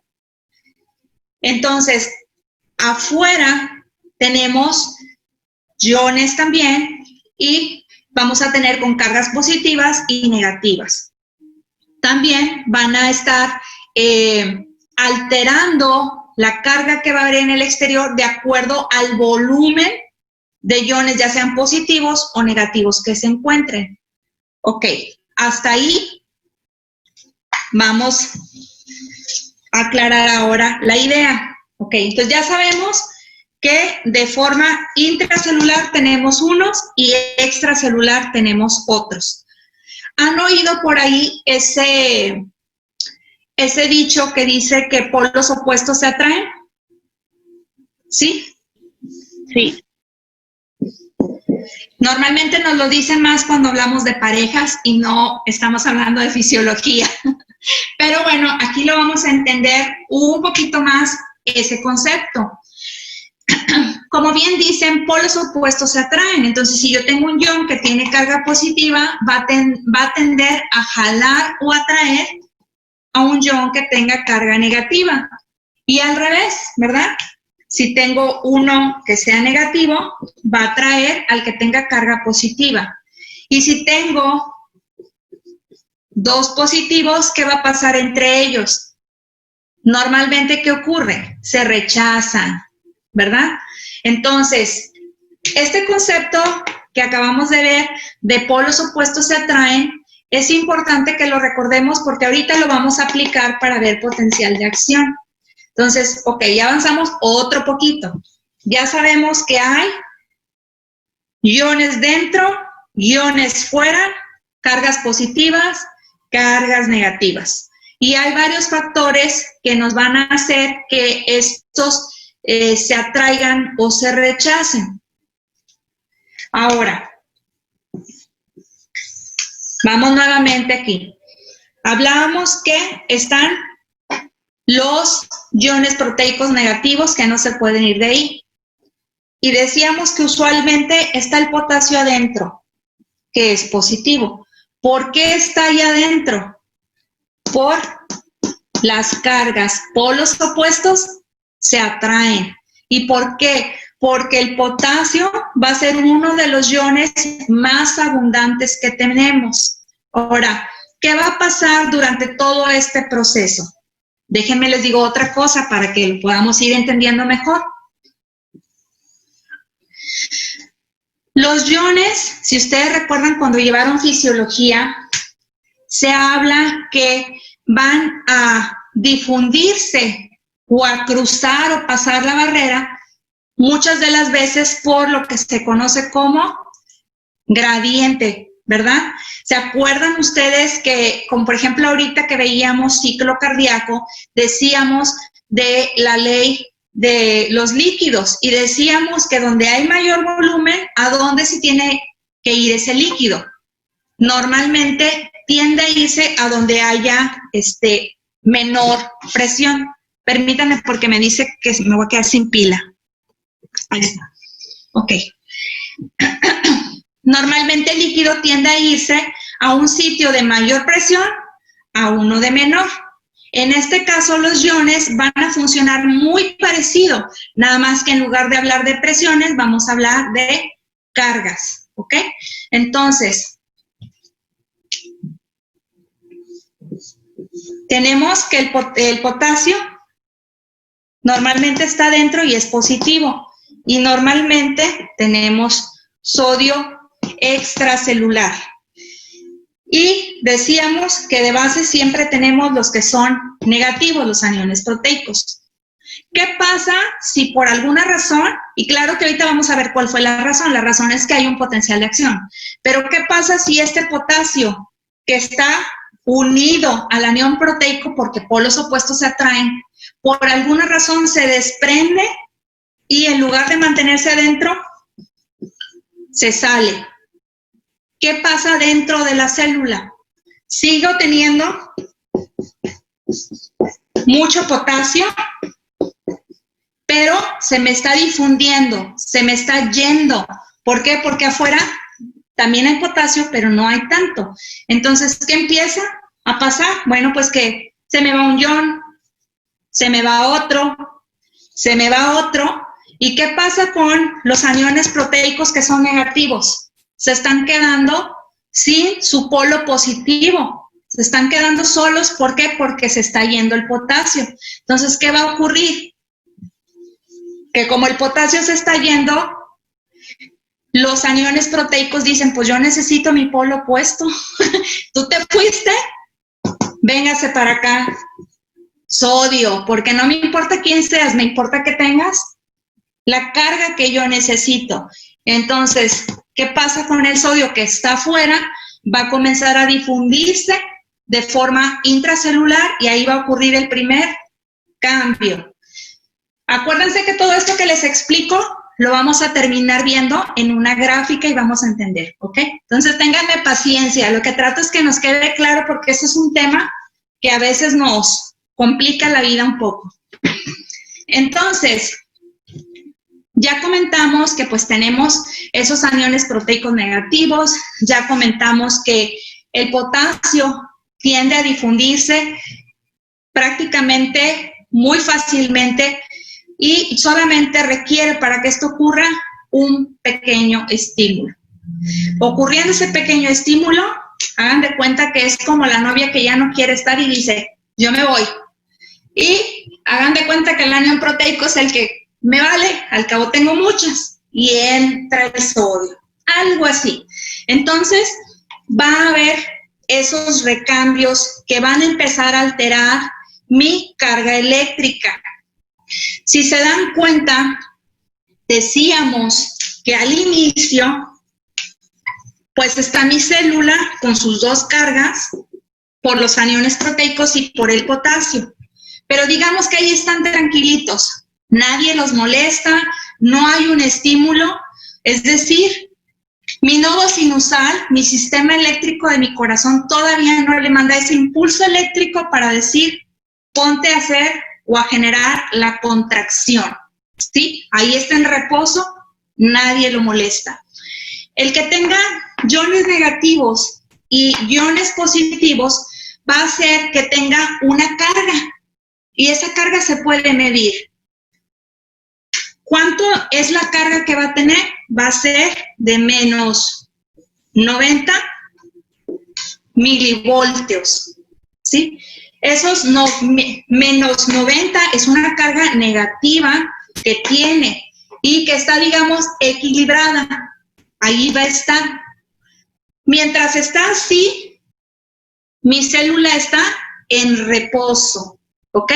Entonces, afuera tenemos iones también y vamos a tener con cargas positivas y negativas. También van a estar alterando la carga que va a haber en el exterior de acuerdo al volumen de iones, ya sean positivos o negativos que se encuentren. Ok, hasta ahí vamos a aclarar ahora la idea. Ok, entonces ya sabemos que de forma intracelular tenemos unos y extracelular tenemos otros. ¿Han oído por ahí ese dicho que dice que polos opuestos se atraen? ¿Sí? Sí. Normalmente nos lo dicen más cuando hablamos de parejas y no estamos hablando de fisiología. Pero bueno, aquí lo vamos a entender un poquito más ese concepto. como bien dicen, polos opuestos se atraen. Entonces, si yo tengo un ion que tiene carga positiva, va a tender a jalar o atraer a un ion que tenga carga negativa. Y al revés, ¿verdad? Si tengo uno que sea negativo, va a atraer al que tenga carga positiva. Y si tengo dos positivos, ¿qué va a pasar entre ellos? Normalmente, ¿qué ocurre? Se rechazan, ¿verdad? Entonces, este concepto que acabamos de ver de polos opuestos se atraen, es importante que lo recordemos porque ahorita lo vamos a aplicar para ver potencial de acción. Entonces, ok, ya avanzamos otro poquito. Ya sabemos que hay iones dentro, iones fuera, cargas positivas, cargas negativas. Y hay varios factores que nos van a hacer que estos se atraigan o se rechacen. Ahora, vamos nuevamente aquí. Hablábamos que están los iones proteicos negativos que no se pueden ir de ahí. Y decíamos que usualmente está el potasio adentro, que es positivo. ¿Por qué está ahí adentro? Por las cargas. Polos opuestos se atraen. ¿Y por qué? Porque el potasio va a ser uno de los iones más abundantes que tenemos. Ahora, ¿qué va a pasar durante todo este proceso? Déjenme les digo otra cosa para que lo podamos ir entendiendo mejor. Los iones, si ustedes recuerdan cuando llevaron fisiología, se habla que van a difundirse o a cruzar o pasar la barrera muchas de las veces por lo que se conoce como gradiente, ¿verdad? ¿Se acuerdan ustedes que, como por ejemplo ahorita que veíamos ciclo cardíaco, decíamos de la ley de los líquidos y decíamos que donde hay mayor volumen, ¿a dónde se tiene que ir ese líquido? Normalmente tiende a irse a donde haya menor presión. Permítanme porque me dice que me voy a quedar sin pila. Ahí está. Ok. Normalmente el líquido tiende a irse a un sitio de mayor presión a uno de menor. En este caso, los iones van a funcionar muy parecido, nada más que en lugar de hablar de presiones, vamos a hablar de cargas, ¿ok? Entonces, tenemos que el potasio normalmente está dentro y es positivo, y normalmente tenemos sodio extracelular. Y decíamos que de base siempre tenemos los que son negativos, los aniones proteicos. ¿Qué pasa si por alguna razón, y claro que ahorita vamos a ver cuál fue la razón es que hay un potencial de acción, pero qué pasa si este potasio que está unido al anión proteico, porque polos opuestos se atraen, por alguna razón se desprende y en lugar de mantenerse adentro, se sale? ¿Qué pasa dentro de la célula? Sigo teniendo mucho potasio, pero se me está difundiendo, se me está yendo. ¿Por qué? Porque afuera también hay potasio, pero no hay tanto. Entonces, ¿qué empieza a pasar? Bueno, pues que se me va un ion, se me va otro, se me va otro. ¿Y qué pasa con los aniones proteicos que son negativos? Se están quedando sin su polo positivo. Se están quedando solos. ¿Por qué? Porque se está yendo el potasio. Entonces, ¿qué va a ocurrir? Que como el potasio se está yendo, los aniones proteicos dicen, pues yo necesito mi polo opuesto. Tú te fuiste, véngase para acá. Sodio, porque no me importa quién seas, me importa que tengas la carga que yo necesito. Entonces, ¿qué pasa con el sodio que está afuera? Va a comenzar a difundirse de forma intracelular y ahí va a ocurrir el primer cambio. Acuérdense que todo esto que les explico lo vamos a terminar viendo en una gráfica y vamos a entender, ¿ok? Entonces, ténganme paciencia. Lo que trato es que nos quede claro porque este es un tema que a veces nos complica la vida un poco. Entonces, Ya comentamos que pues tenemos esos aniones proteicos negativos, ya comentamos que el potasio tiende a difundirse prácticamente muy fácilmente y solamente requiere para que esto ocurra un pequeño estímulo. Ocurriendo ese pequeño estímulo, hagan de cuenta que es como la novia que ya no quiere estar y dice, yo me voy. Y hagan de cuenta que el anión proteico es el que me vale, al cabo tengo muchas, y entra el sodio, algo así. Entonces, va a haber esos recambios que van a empezar a alterar mi carga eléctrica. Si se dan cuenta, decíamos que al inicio, pues está mi célula con sus dos cargas, por los aniones proteicos y por el potasio. Pero digamos que ahí están tranquilitos, nadie los molesta, no hay un estímulo, es decir, mi nodo sinusal, mi sistema eléctrico de mi corazón todavía no le manda ese impulso eléctrico para decir, ponte a hacer o a generar la contracción, ¿sí? Ahí está en reposo, nadie lo molesta. El que tenga iones negativos y iones positivos va a hacer que tenga una carga y esa carga se puede medir. ¿Cuánto es la carga que va a tener? Va a ser de menos 90 milivoltios, ¿sí? Esos menos 90 es una carga negativa que tiene y que está, digamos, equilibrada. Ahí va a estar. Mientras está así, mi célula está en reposo, ¿ok?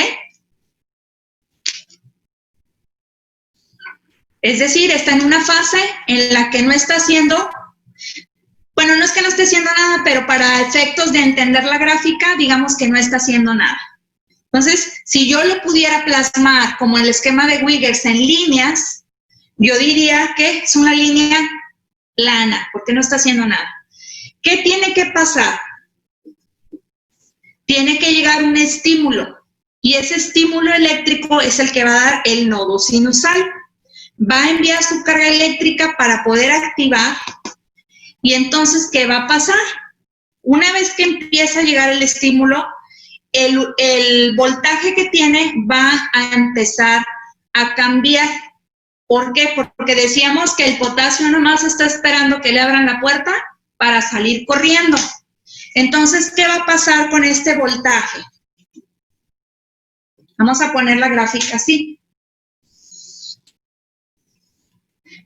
Es decir, está en una fase en la que no está haciendo, bueno, no es que no esté haciendo nada, pero para efectos de entender la gráfica, digamos que no está haciendo nada. Entonces, si yo lo pudiera plasmar como el esquema de Wiggers en líneas, yo diría que es una línea plana, porque no está haciendo nada. ¿Qué tiene que pasar? Tiene que llegar un estímulo, y ese estímulo eléctrico es el que va a dar el nodo sinusal. Va a enviar su carga eléctrica para poder activar, y entonces, ¿qué va a pasar? Una vez que empieza a llegar el estímulo, el voltaje que tiene va a empezar a cambiar. ¿Por qué? Porque decíamos que el potasio nomás está esperando que le abran la puerta para salir corriendo. Entonces, ¿qué va a pasar con este voltaje? Vamos a poner la gráfica así.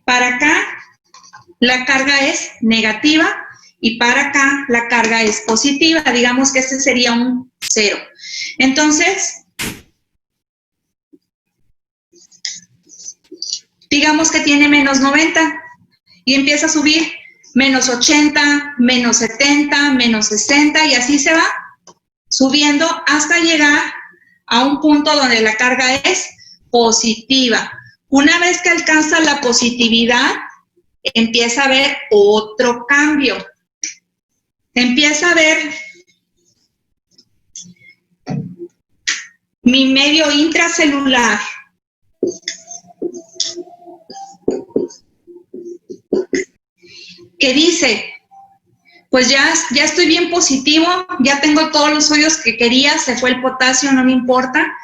Para acá, la carga es negativa y para acá, la carga es positiva. Digamos que este sería un 0. Entonces, digamos que tiene menos 90 y empieza a subir menos 80, menos 70, menos 60 y así se va subiendo hasta llegar a un punto donde la carga es positiva. Una vez que alcanza la positividad, empieza a haber otro cambio. Empieza a ver mi medio intracelular. Que dice, pues ya estoy bien positivo, ya tengo todos los hoyos que quería, se fue el potasio, no me importa,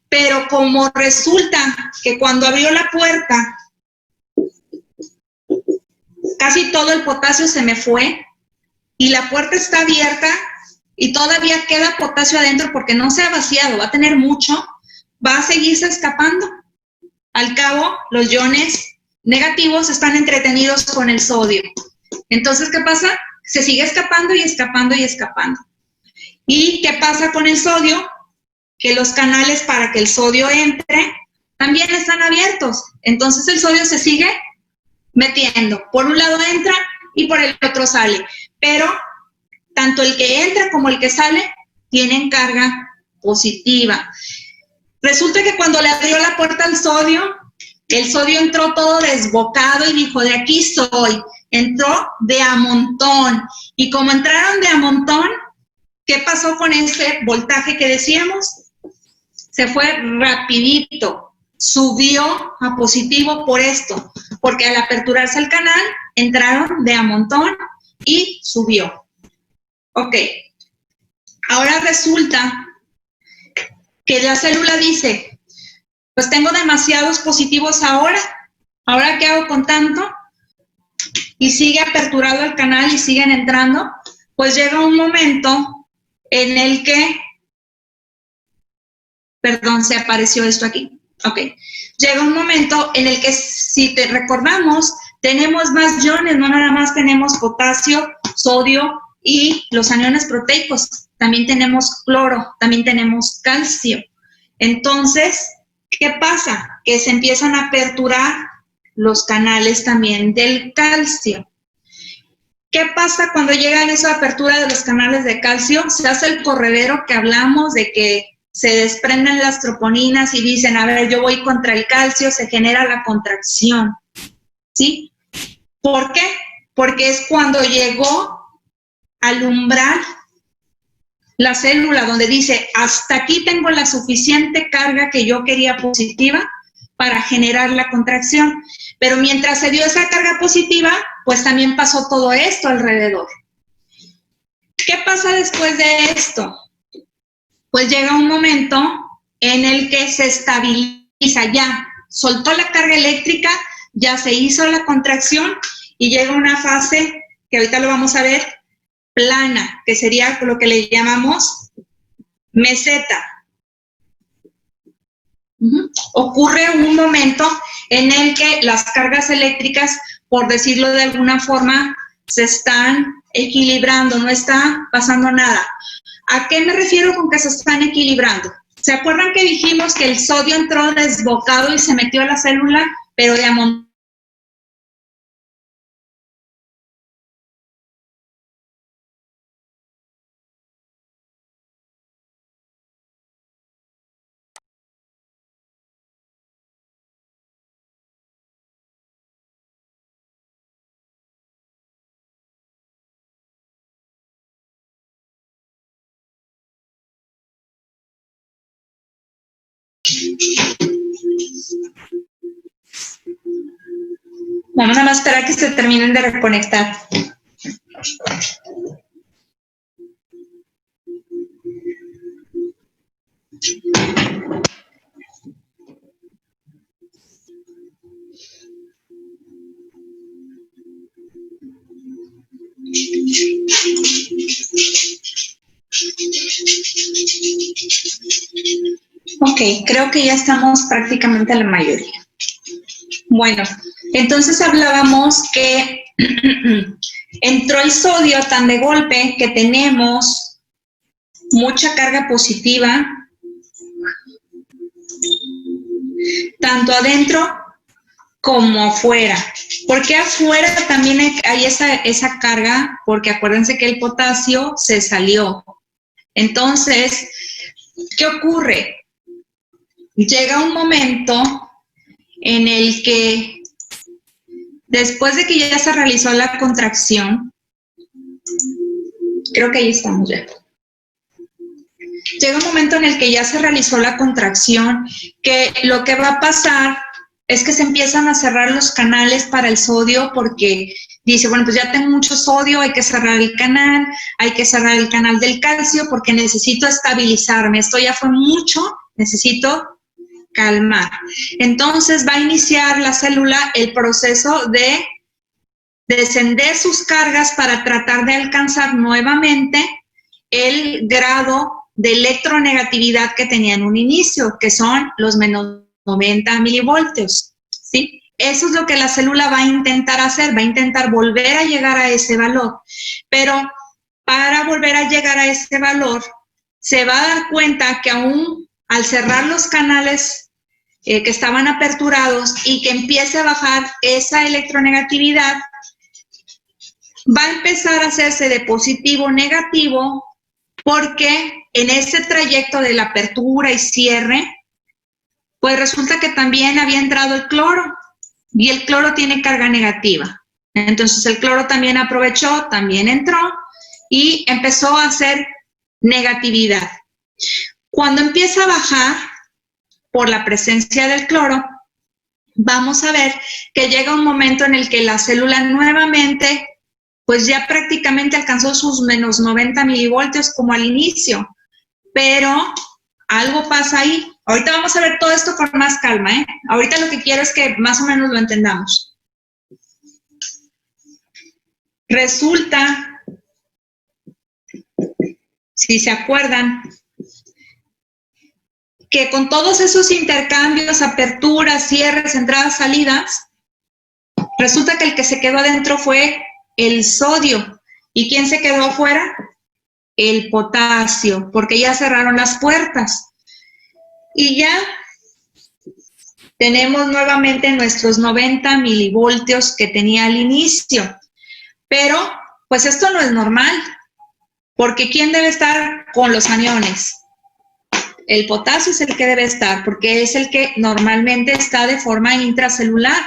pero como resulta que cuando abrió la puerta, casi todo el potasio se me fue, y la puerta está abierta, y todavía queda potasio adentro porque no se ha vaciado, va a tener mucho, va a seguirse escapando. Al cabo, los iones negativos están entretenidos con el sodio. Entonces, ¿qué pasa? Se sigue escapando y escapando y escapando. ¿Y qué pasa con el sodio? Que los canales para que el sodio entre también están abiertos. Entonces, el sodio se sigue metiendo. Por un lado entra y por el otro sale. Pero tanto el que entra como el que sale tienen carga positiva. Resulta que cuando le abrió la puerta al sodio, el sodio entró todo desbocado y dijo, de aquí soy. Entró de a montón. Y como entraron de a montón, ¿qué pasó con ese voltaje que decíamos? Se fue rapidito. subió a positivo por esto, porque al aperturarse el canal, entraron de a montón y subió. Ok, ahora resulta que la célula dice, pues tengo demasiados positivos ahora ¿qué hago con tanto? Y sigue aperturado el canal y siguen entrando, pues llega un momento en el que, perdón, se apareció esto aquí, ok, llega un momento en el que, si te recordamos, tenemos más iones, no nada más tenemos potasio, sodio y los aniones proteicos, también tenemos cloro, también tenemos calcio. Entonces, ¿qué pasa? Que se empiezan a aperturar los canales también del calcio. ¿Qué pasa cuando llegan a esa apertura de los canales de calcio? Se hace el corredero que hablamos de que se desprenden las troponinas y dicen, a ver, yo voy contra el calcio, se genera la contracción, ¿sí? ¿Por qué? Porque es cuando llegó al umbral la célula donde dice, hasta aquí tengo la suficiente carga que yo quería positiva para generar la contracción. Pero mientras se dio esa carga positiva, pues también pasó todo esto alrededor. ¿Qué pasa después de esto? Pues llega un momento en el que se estabiliza, ya soltó la carga eléctrica, ya se hizo la contracción y llega una fase que ahorita lo vamos a ver, plana, que sería lo que le llamamos meseta. Ocurre un momento en el que las cargas eléctricas, por decirlo de alguna forma, se están equilibrando, no está pasando nada. ¿A qué me refiero con que se están equilibrando? ¿Se acuerdan que dijimos que el sodio entró desbocado y se metió a la célula, pero de amontón? Vamos a esperar que se terminen de reconectar. Ok, creo que ya estamos prácticamente la mayoría. Bueno, entonces hablábamos que entró el sodio tan de golpe que tenemos mucha carga positiva, tanto adentro como afuera. ¿Por qué afuera también hay esa carga? Porque acuérdense que el potasio se salió. Entonces, ¿qué ocurre? Llega un momento en el que, después de que ya se realizó la contracción, creo que ahí estamos ya. Llega un momento en el que ya se realizó la contracción, que lo que va a pasar es que se empiezan a cerrar los canales para el sodio, porque dice, bueno, pues ya tengo mucho sodio, hay que cerrar el canal, hay que cerrar el canal del calcio porque necesito estabilizarme, esto ya fue mucho, necesito calmar. Entonces va a iniciar la célula el proceso de descender sus cargas para tratar de alcanzar nuevamente el grado de electronegatividad que tenía en un inicio, que son los menos 90 milivoltios, ¿sí? Eso es lo que la célula va a intentar hacer, va a intentar volver a llegar a ese valor, pero para volver a llegar a ese valor, se va a dar cuenta que aún al cerrar los canales que estaban aperturados y que empiece a bajar esa electronegatividad, va a empezar a hacerse de positivo negativo, porque en ese trayecto de la apertura y cierre, pues resulta que también había entrado el cloro, y el cloro tiene carga negativa. Entonces el cloro también aprovechó, también entró, y empezó a hacer negatividad. Cuando empieza a bajar, por la presencia del cloro, vamos a ver que llega un momento en el que la célula nuevamente, pues ya prácticamente alcanzó sus menos 90 milivoltios como al inicio, pero algo pasa ahí. Ahorita vamos a ver todo esto con más calma, ¿eh? Ahorita lo que quiero es que más o menos lo entendamos. Resulta, si se acuerdan, que con todos esos intercambios, aperturas, cierres, entradas, salidas, resulta que el que se quedó adentro fue el sodio. ¿Y quién se quedó afuera? El potasio, porque ya cerraron las puertas. Y ya tenemos nuevamente nuestros 90 milivoltios que tenía al inicio. Pero, pues esto no es normal, porque ¿quién debe estar con los aniones? El potasio es el que debe estar, porque es el que normalmente está de forma intracelular.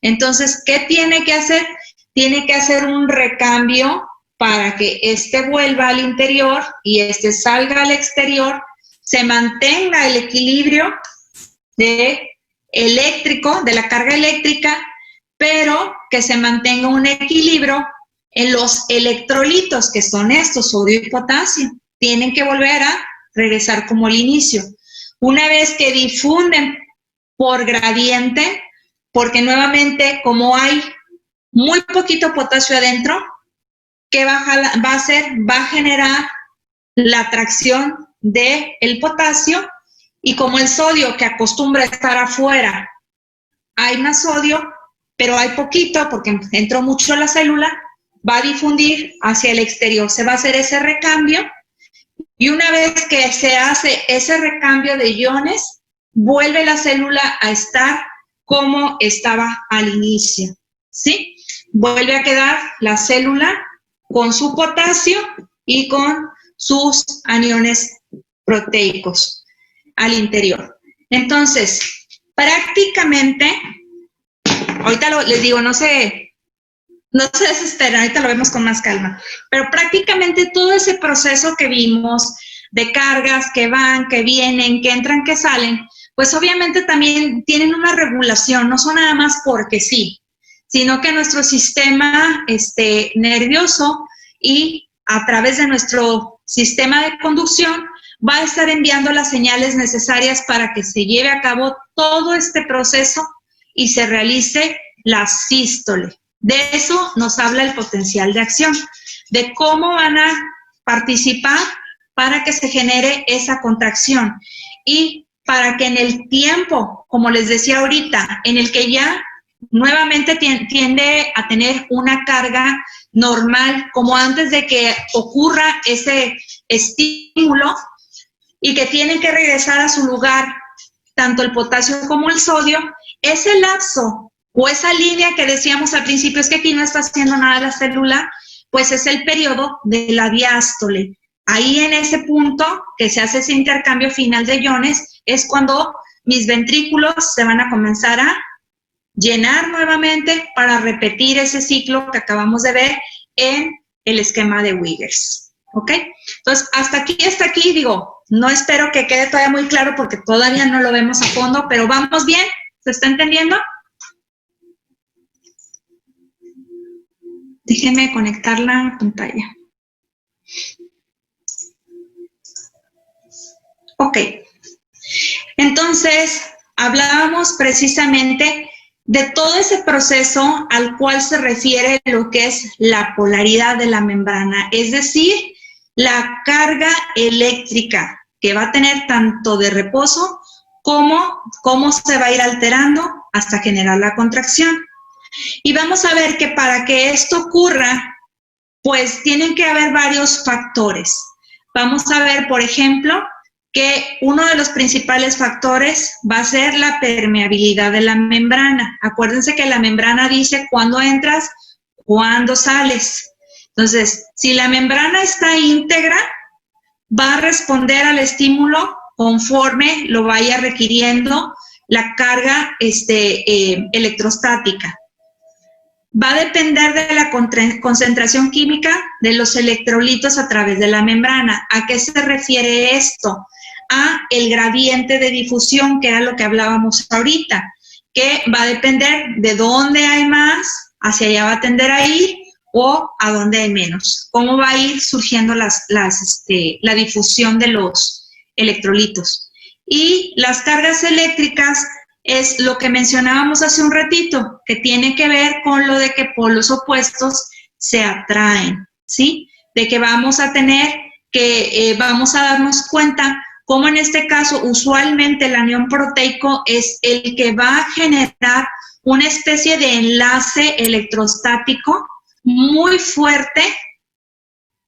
Entonces, ¿qué tiene que hacer? Tiene que hacer un recambio para que este vuelva al interior y este salga al exterior, se mantenga el equilibrio eléctrico, de la carga eléctrica, pero que se mantenga un equilibrio en los electrolitos, que son estos, sodio y potasio. Tienen que volver a regresar como al inicio. Una vez que difunden por gradiente, porque nuevamente, como hay muy poquito potasio adentro, ¿qué va a hacer? Va a generar la atracción del potasio, y como el sodio, que acostumbra estar afuera, hay más sodio, pero hay poquito porque entró mucho a la célula, va a difundir hacia el exterior. Se va a hacer ese recambio, y una vez que se hace ese recambio de iones, vuelve la célula a estar como estaba al inicio, ¿sí? Vuelve a quedar la célula con su potasio y con sus aniones proteicos al interior. Entonces, prácticamente, ahorita les digo, no se desesperen, ahorita lo vemos con más calma, pero prácticamente todo ese proceso que vimos de cargas que van, que vienen, que entran, que salen, pues obviamente también tienen una regulación, no son nada más porque sí, sino que nuestro sistema nervioso y a través de nuestro sistema de conducción va a estar enviando las señales necesarias para que se lleve a cabo todo este proceso y se realice la sístole. De eso nos habla el potencial de acción, de cómo van a participar para que se genere esa contracción y para que en el tiempo, como les decía ahorita, en el que ya nuevamente tiende a tener una carga normal, como antes de que ocurra ese estímulo, y que tienen que regresar a su lugar tanto el potasio como el sodio, ese lapso o esa línea que decíamos al principio, es que aquí no está haciendo nada la célula, pues es el periodo de la diástole. Ahí en ese punto que se hace ese intercambio final de iones es cuando mis ventrículos se van a comenzar a llenar nuevamente para repetir ese ciclo que acabamos de ver en el esquema de Wiggers. ¿Ok? Entonces, hasta aquí, digo, no espero que quede todavía muy claro porque todavía no lo vemos a fondo, pero ¿vamos bien? ¿Se está entendiendo? Déjenme conectar la pantalla. Ok. Entonces, hablábamos precisamente de todo ese proceso al cual se refiere lo que es la polaridad de la membrana, es decir, la carga eléctrica que va a tener tanto de reposo como cómo se va a ir alterando hasta generar la contracción. Y vamos a ver que para que esto ocurra, pues tienen que haber varios factores. Vamos a ver, por ejemplo, que uno de los principales factores va a ser la permeabilidad de la membrana. Acuérdense que la membrana dice cuándo entras, cuándo sales. Entonces, si la membrana está íntegra, va a responder al estímulo conforme lo vaya requiriendo la carga electrostática. Va a depender de la concentración química de los electrolitos a través de la membrana. ¿A qué se refiere esto? a el gradiente de difusión, que era lo que hablábamos ahorita, que va a depender de dónde hay más, hacia allá va a tender a ir, o a dónde hay menos. Cómo va a ir surgiendo la difusión de los electrolitos. Y las cargas eléctricas es lo que mencionábamos hace un ratito, que tiene que ver con lo de que polos opuestos se atraen, ¿sí? De que vamos a tener que, vamos a darnos cuenta cómo en este caso usualmente el anión proteico es el que va a generar una especie de enlace electrostático muy fuerte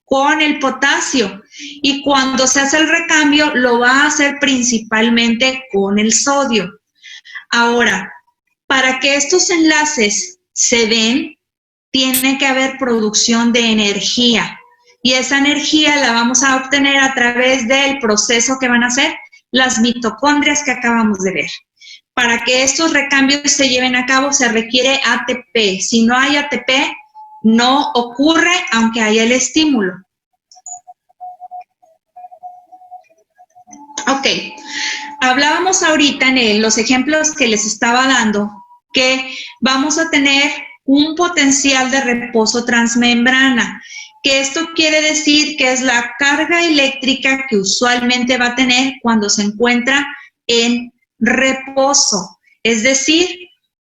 con el potasio, y cuando se hace el recambio lo va a hacer principalmente con el sodio. Ahora, para que estos enlaces se den, tiene que haber producción de energía, y esa energía la vamos a obtener a través del proceso que van a hacer las mitocondrias que acabamos de ver. Para que estos recambios se lleven a cabo se requiere ATP. Si no hay ATP, no ocurre aunque haya el estímulo. Ok, hablábamos ahorita en los ejemplos que les estaba dando que vamos a tener un potencial de reposo transmembrana, que esto quiere decir que es la carga eléctrica que usualmente va a tener cuando se encuentra en reposo, es decir,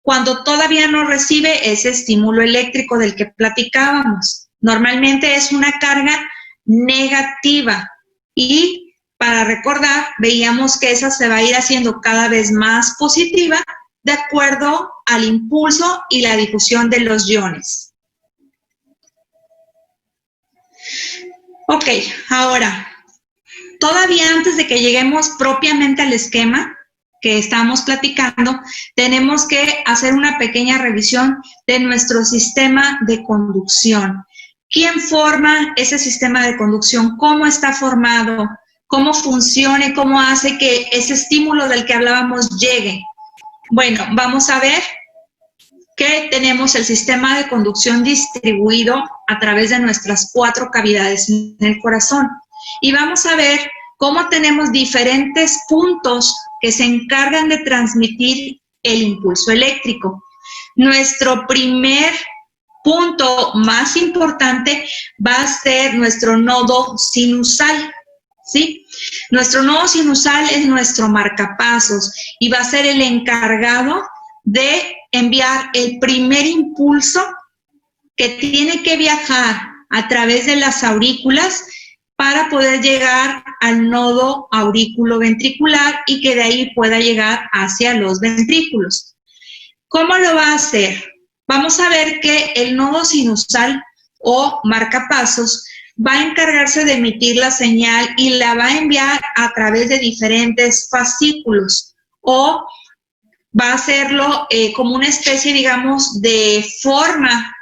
cuando todavía no recibe ese estímulo eléctrico del que platicábamos. Normalmente es una carga negativa, y para recordar, veíamos que esa se va a ir haciendo cada vez más positiva de acuerdo al impulso y la difusión de los iones. Ok, ahora, todavía antes de que lleguemos propiamente al esquema que estamos platicando, tenemos que hacer una pequeña revisión de nuestro sistema de conducción. ¿Quién forma ese sistema de conducción? ¿Cómo está formado? ¿Cómo funciona y cómo hace que ese estímulo del que hablábamos llegue? Bueno, vamos a ver que tenemos el sistema de conducción distribuido a través de nuestras 4 cavidades en el corazón. Y vamos a ver cómo tenemos diferentes puntos que se encargan de transmitir el impulso eléctrico. Nuestro primer punto más importante va a ser nuestro nodo sinusal, ¿sí? Nuestro nodo sinusal es nuestro marcapasos y va a ser el encargado de enviar el primer impulso que tiene que viajar a través de las aurículas para poder llegar al nodo aurículo-ventricular y que de ahí pueda llegar hacia los ventrículos. ¿Cómo lo va a hacer? Vamos a ver que el nodo sinusal o marcapasos va a encargarse de emitir la señal y la va a enviar a través de diferentes fascículos, o va a hacerlo como una especie, digamos, de forma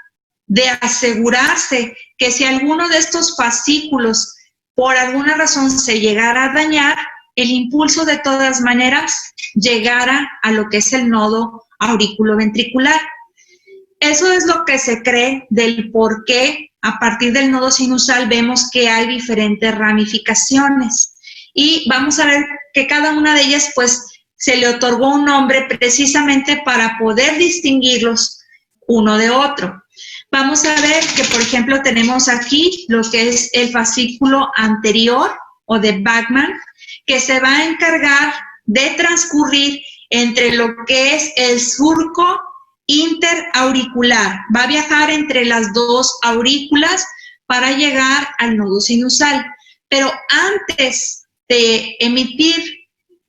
de asegurarse que si alguno de estos fascículos por alguna razón se llegara a dañar, el impulso de todas maneras llegara a lo que es el nodo auriculoventricular. Eso es lo que se cree del por qué a partir del nodo sinusal vemos que hay diferentes ramificaciones. Y vamos a ver que cada una de ellas pues se le otorgó un nombre precisamente para poder distinguirlos uno de otro. Vamos a ver que, por ejemplo, tenemos aquí lo que es el fascículo anterior o de Bachmann, que se va a encargar de transcurrir entre lo que es el surco interauricular. Va a viajar entre las 2 aurículas para llegar al nodo sinusal. Pero antes de emitir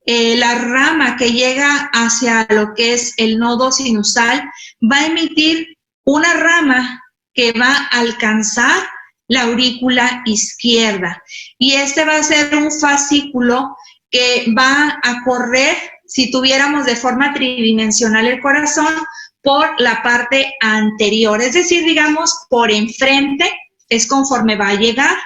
la rama que llega hacia lo que es el nodo sinusal, va a emitir una rama que va a alcanzar la aurícula izquierda. Y este va a ser un fascículo que va a correr, si tuviéramos de forma tridimensional el corazón, por la parte anterior. Es decir, digamos, por enfrente es conforme va a llegar.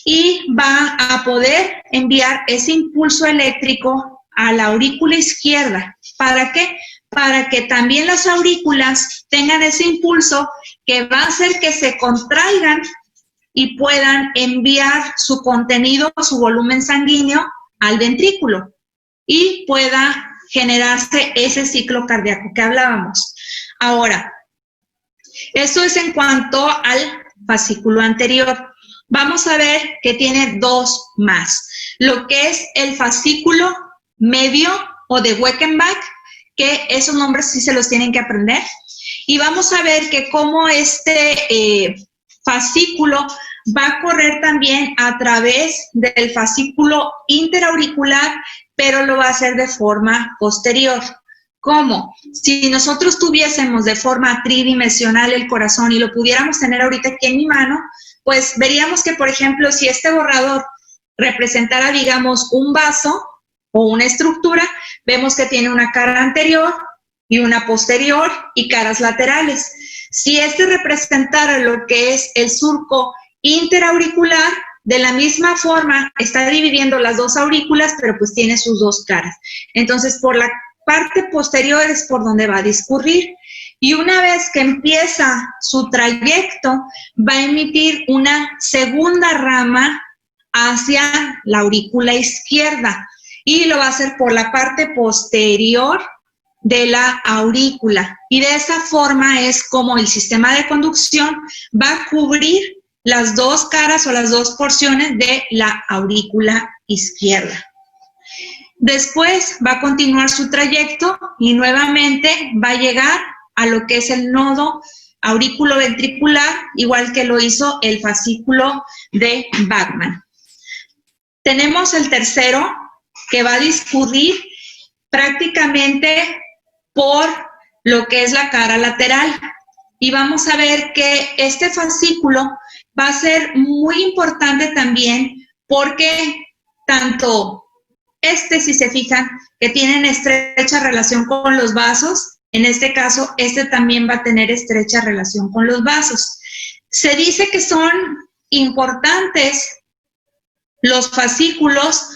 Y va a poder enviar ese impulso eléctrico a la aurícula izquierda. ¿Para qué? Para que también las aurículas tengan ese impulso que va a hacer que se contraigan y puedan enviar su contenido, su volumen sanguíneo al ventrículo y pueda generarse ese ciclo cardíaco que hablábamos. Ahora, eso es en cuanto al fascículo anterior. Vamos a ver que tiene dos más. Lo que es el fascículo medio o de Weckenbach, que esos nombres sí se los tienen que aprender. Y vamos a ver que cómo este fascículo va a correr también a través del fascículo interauricular, pero lo va a hacer de forma posterior. ¿Cómo? Si nosotros tuviésemos de forma tridimensional el corazón y lo pudiéramos tener ahorita aquí en mi mano, pues veríamos que, por ejemplo, si este borrador representara, digamos, un vaso o una estructura, vemos que tiene una cara anterior y una posterior y caras laterales. Si este representara lo que es el surco interauricular, de la misma forma está dividiendo las dos aurículas, pero pues tiene sus dos caras. Entonces, por la parte posterior es por donde va a discurrir. Y una vez que empieza su trayecto, va a emitir una segunda rama hacia la aurícula izquierda y lo va a hacer por la parte posterior de la aurícula. Y de esa forma es como el sistema de conducción va a cubrir las dos caras o las dos porciones de la aurícula izquierda. Después va a continuar su trayecto y nuevamente va a llegar a lo que es el nodo aurículo-ventricular, igual que lo hizo el fascículo de Bachmann. Tenemos el tercero, que va a discurrir prácticamente por lo que es la cara lateral. Y vamos a ver que este fascículo va a ser muy importante también porque tanto si se fijan, que tienen estrecha relación con los vasos, en este caso, este también va a tener estrecha relación con los vasos. Se dice que son importantes los fascículos,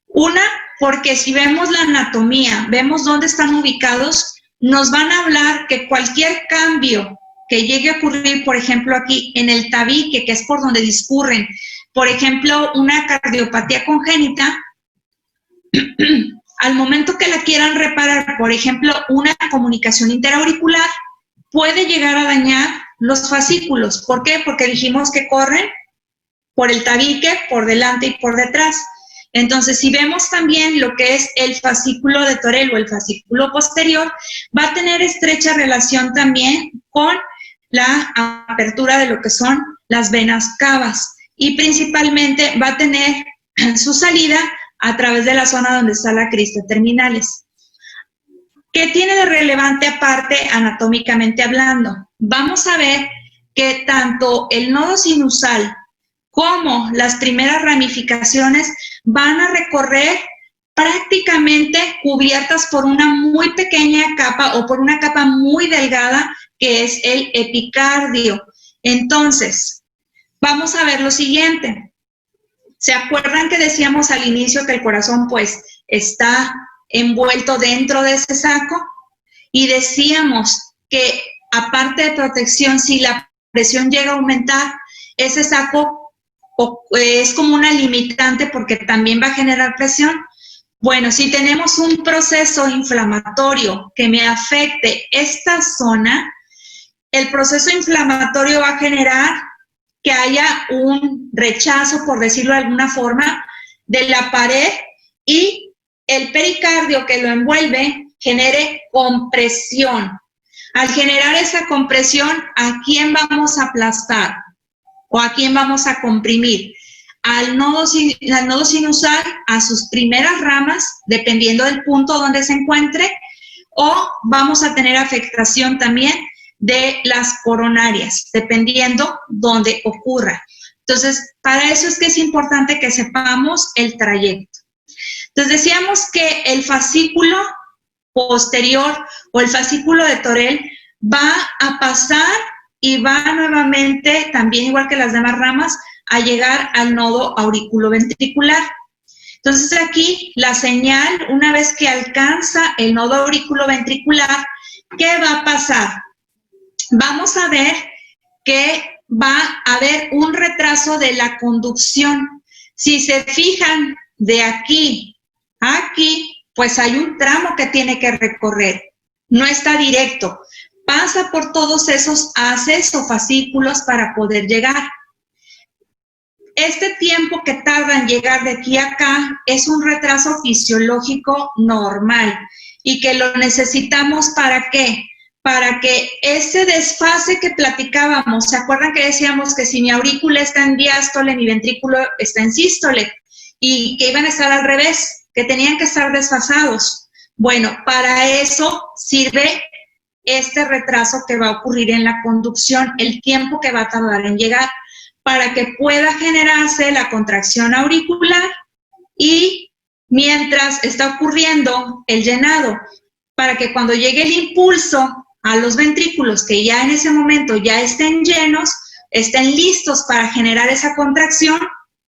una, porque si vemos la anatomía, vemos dónde están ubicados, nos van a hablar que cualquier cambio que llegue a ocurrir, por ejemplo, aquí en el tabique, que es por donde discurren, por ejemplo, una cardiopatía congénita, al momento que la quieran reparar, por ejemplo, una comunicación interauricular, puede llegar a dañar los fascículos. ¿Por qué? Porque dijimos que corren por el tabique, por delante y por detrás. Entonces, si vemos también lo que es el fascículo de Torel o el fascículo posterior, va a tener estrecha relación también con la apertura de lo que son las venas cavas y principalmente va a tener su salida a través de la zona donde está la crista terminalis. ¿Qué tiene de relevante aparte anatómicamente hablando? Vamos a ver que tanto el nodo sinusal como las primeras ramificaciones van a recorrer prácticamente cubiertas por una muy pequeña capa o por una capa muy delgada que es el epicardio. Entonces, vamos a ver lo siguiente. ¿Se acuerdan que decíamos al inicio que el corazón pues está envuelto dentro de ese saco? Y decíamos que aparte de protección, si la presión llega a aumentar, ese saco es como una limitante porque también va a generar presión. Bueno, si tenemos un proceso inflamatorio que me afecte esta zona, el proceso inflamatorio va a generar que haya un rechazo, por decirlo de alguna forma, de la pared y el pericardio que lo envuelve genere compresión. Al generar esa compresión, ¿a quién vamos a aplastar? ¿O a quién vamos a comprimir? Al nodo sinusal, a sus primeras ramas, dependiendo del punto donde se encuentre, o vamos a tener afectación también de las coronarias, dependiendo dónde ocurra. Entonces, para eso es que es importante que sepamos el trayecto. Entonces, decíamos que el fascículo posterior o el fascículo de Torel va a pasar y va nuevamente, también igual que las demás ramas, a llegar al nodo auriculoventricular. Entonces, aquí la señal, una vez que alcanza el nodo auriculoventricular, ¿qué va a pasar? Vamos a ver que va a haber un retraso de la conducción. Si se fijan, de aquí a aquí, pues hay un tramo que tiene que recorrer. No está directo. Pasa por todos esos haces o fascículos para poder llegar. Este tiempo que tarda en llegar de aquí a acá es un retraso fisiológico normal y que lo necesitamos ¿para qué? Para que ese desfase que platicábamos, ¿se acuerdan que decíamos que si mi aurícula está en diástole, mi ventrículo está en sístole y que iban a estar al revés, que tenían que estar desfasados? Bueno, para eso sirve este retraso que va a ocurrir en la conducción, el tiempo que va a tardar en llegar, para que pueda generarse la contracción auricular y mientras está ocurriendo el llenado, para que cuando llegue el impulso a los ventrículos, que ya en ese momento ya estén llenos, estén listos para generar esa contracción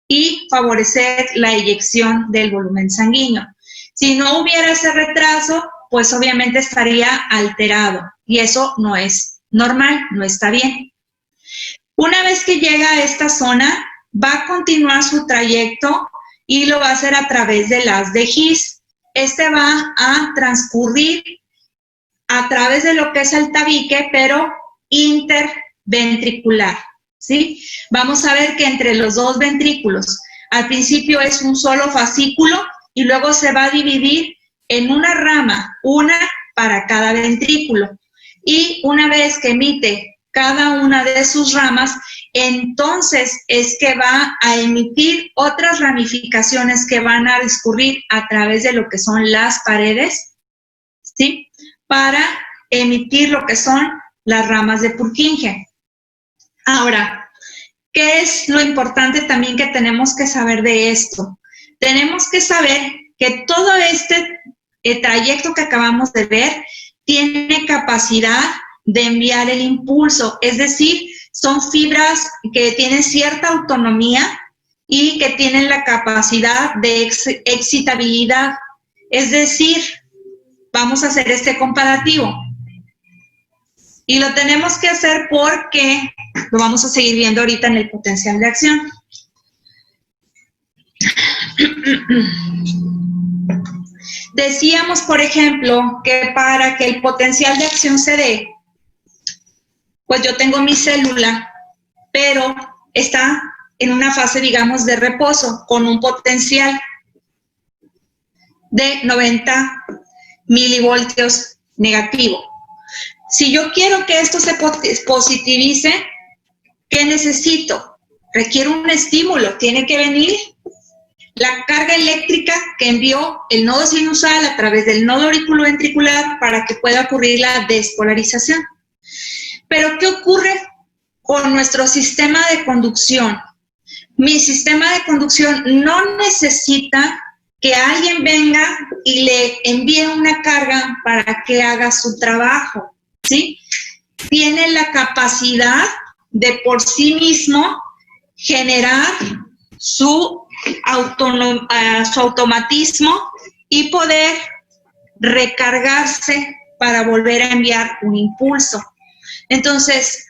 y favorecer la eyección del volumen sanguíneo. Si no hubiera ese retraso, pues obviamente estaría alterado y eso no es normal, no está bien. Una vez que llega a esta zona, va a continuar su trayecto y lo va a hacer a través del haz de His. Este va a transcurrir a través de lo que es el tabique, pero interventricular, ¿sí? Vamos a ver que entre los dos ventrículos, al principio es un solo fascículo y luego se va a dividir en una rama, una para cada ventrículo. Y una vez que emite cada una de sus ramas, entonces es que va a emitir otras ramificaciones que van a discurrir a través de lo que son las paredes, ¿sí? Para emitir lo que son las ramas de Purkinje. Ahora, ¿qué es lo importante también que tenemos que saber de esto? Tenemos que saber que todo este trayecto que acabamos de ver tiene capacidad de enviar el impulso, es decir, son fibras que tienen cierta autonomía y que tienen la capacidad de excitabilidad. Es decir, vamos a hacer este comparativo. Y lo tenemos que hacer porque lo vamos a seguir viendo ahorita en el potencial de acción. Decíamos, por ejemplo, que para que el potencial de acción se dé, pues yo tengo mi célula, pero está en una fase, digamos, de reposo, con un potencial de 90 milivoltios negativo. Si yo quiero que esto se positivice, ¿qué necesito? Requiere un estímulo, tiene que venir la carga eléctrica que envió el nodo sinusal a través del nodo auriculoventricular para que pueda ocurrir la despolarización. Pero ¿qué ocurre con nuestro sistema de conducción? Mi sistema de conducción no necesita que alguien venga y le envíe una carga para que haga su trabajo, ¿sí? Tiene la capacidad de por sí mismo generar su automatismo y poder recargarse para volver a enviar un impulso. Entonces,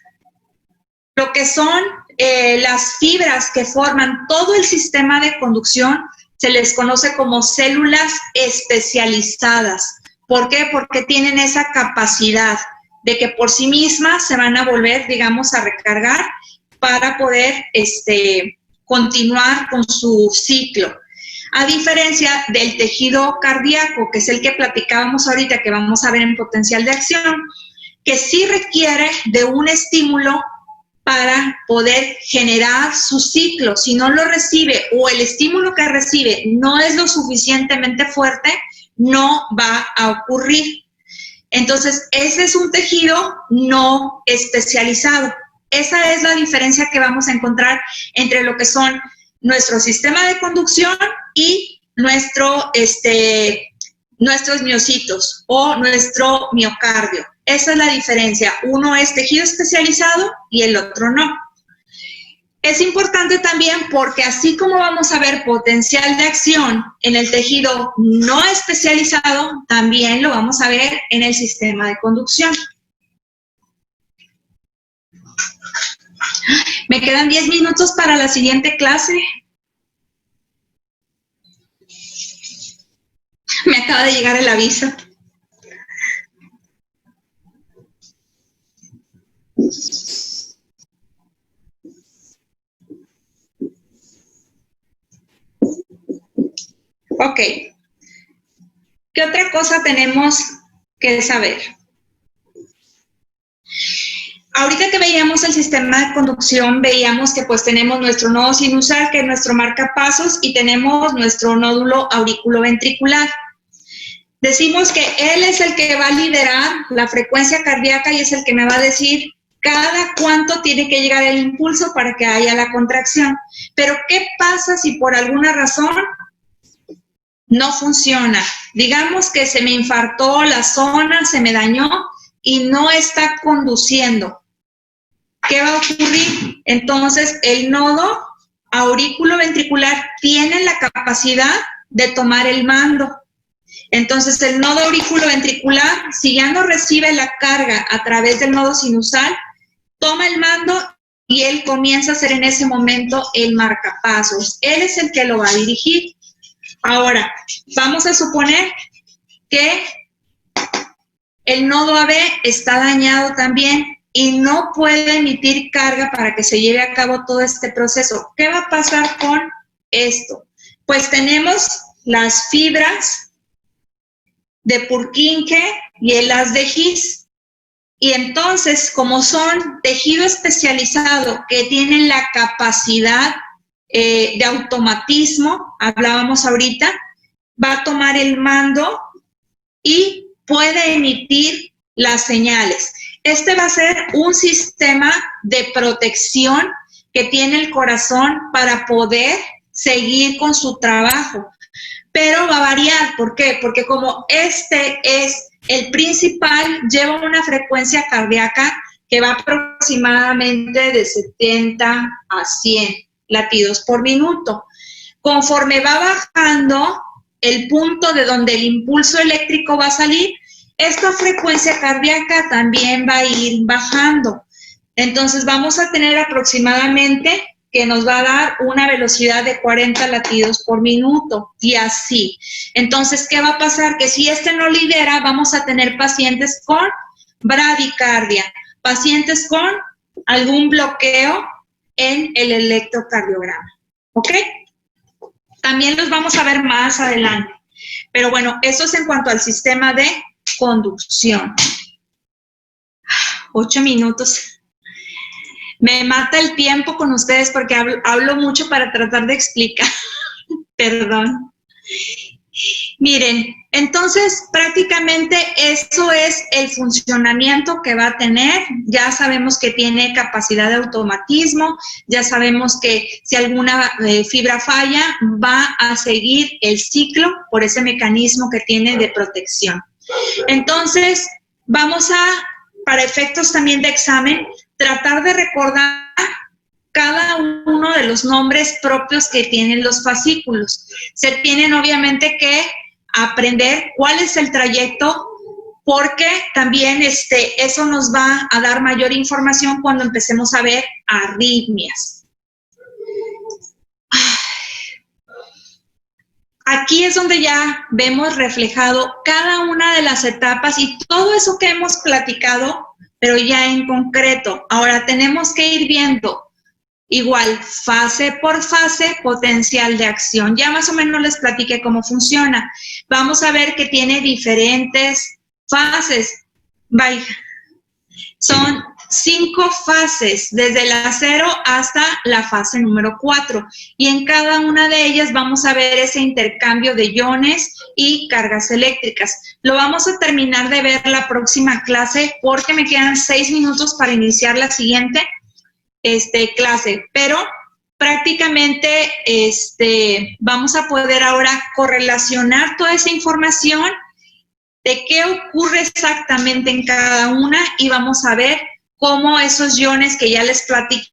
lo que son las fibras que forman todo el sistema de conducción se les conoce como células especializadas. ¿Por qué? Porque tienen esa capacidad de que por sí mismas se van a volver, digamos, a recargar para poder continuar con su ciclo. A diferencia del tejido cardíaco, que es el que platicábamos ahorita, que vamos a ver en potencial de acción, que sí requiere de un estímulo para poder generar su ciclo. Si no lo recibe o el estímulo que recibe no es lo suficientemente fuerte, no va a ocurrir. Entonces, ese es un tejido no especializado. Esa es la diferencia que vamos a encontrar entre lo que son nuestro sistema de conducción y nuestros miocitos o nuestro miocardio. Esa es la diferencia. Uno es tejido especializado y el otro no. Es importante también porque así como vamos a ver potencial de acción en el tejido no especializado, también lo vamos a ver en el sistema de conducción. Me quedan 10 minutos para la siguiente clase. acaba de llegar el aviso. Ok. ¿Qué otra cosa tenemos que saber? Ahorita que veíamos el sistema de conducción, veíamos que pues tenemos nuestro nodo sinusal, que es nuestro marcapasos, y tenemos nuestro nódulo auriculoventricular. Decimos que él es el que va a liderar la frecuencia cardíaca y es el que me va a decir cada cuánto tiene que llegar el impulso para que haya la contracción. Pero ¿qué pasa si por alguna razón no funciona? Digamos que se me infartó la zona, se me dañó y no está conduciendo. ¿Qué va a ocurrir? Entonces, el nodo auriculoventricular tiene la capacidad de tomar el mando. Entonces, el nodo auriculoventricular, si ya no recibe la carga a través del nodo sinusal, toma el mando y él comienza a hacer en ese momento el marcapasos. Él es el que lo va a dirigir. Ahora, vamos a suponer que el nodo AB está dañado también y no puede emitir carga para que se lleve a cabo todo este proceso. ¿Qué va a pasar con esto? Pues tenemos las fibras de Purkinje y el haz de His. Y entonces, como son tejido especializado que tienen la capacidad de automatismo, hablábamos ahorita, va a tomar el mando y puede emitir las señales. Este va a ser un sistema de protección que tiene el corazón para poder seguir con su trabajo. Pero va a variar. ¿Por qué? Porque como este es el principal, lleva una frecuencia cardíaca que va aproximadamente de 70 a 100 latidos por minuto. Conforme va bajando el punto de donde el impulso eléctrico va a salir, esta frecuencia cardíaca también va a ir bajando. Entonces vamos a tener aproximadamente que nos va a dar una velocidad de 40 latidos por minuto y así. Entonces, ¿qué va a pasar? Que si este no lidera, vamos a tener pacientes con bradicardia, pacientes con algún bloqueo en el electrocardiograma. ¿Ok? También los vamos a ver más adelante. Pero bueno, eso es en cuanto al sistema de conducción. 8 minutos. Me mata el tiempo con ustedes porque hablo mucho para tratar de explicar. Perdón. Miren, entonces prácticamente eso es el funcionamiento que va a tener. Ya sabemos que tiene capacidad de automatismo, ya sabemos que si alguna fibra falla va a seguir el ciclo por ese mecanismo que tiene de protección. Entonces, vamos a, para efectos también de examen, tratar de recordar cada uno de los nombres propios que tienen los fascículos. Se tienen obviamente que aprender cuál es el trayecto, porque también eso nos va a dar mayor información cuando empecemos a ver arritmias. Aquí es donde ya vemos reflejado cada una de las etapas y todo eso que hemos platicado, pero ya en concreto. Ahora tenemos que ir viendo igual, fase por fase, potencial de acción. Ya más o menos les platiqué cómo funciona. Vamos a ver que tiene diferentes fases. Vaya, son 5 fases, desde la 0 hasta la fase número 4. Y en cada una de ellas vamos a ver ese intercambio de iones y cargas eléctricas. Lo vamos a terminar de ver la próxima clase porque me quedan 6 minutos para iniciar la siguiente clase, pero prácticamente vamos a poder ahora correlacionar toda esa información de qué ocurre exactamente en cada una y vamos a ver cómo esos iones que ya les platiqué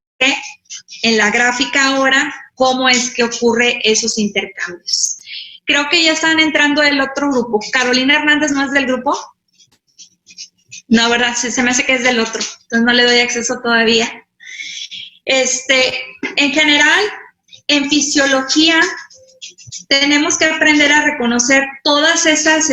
en la gráfica ahora, cómo es que ocurre esos intercambios. Creo que ya están entrando el otro grupo. ¿Carolina Hernández no es del grupo? No, ¿verdad? Se me hace que es del otro, entonces no le doy acceso todavía. En general, en fisiología, tenemos que aprender a reconocer todas esas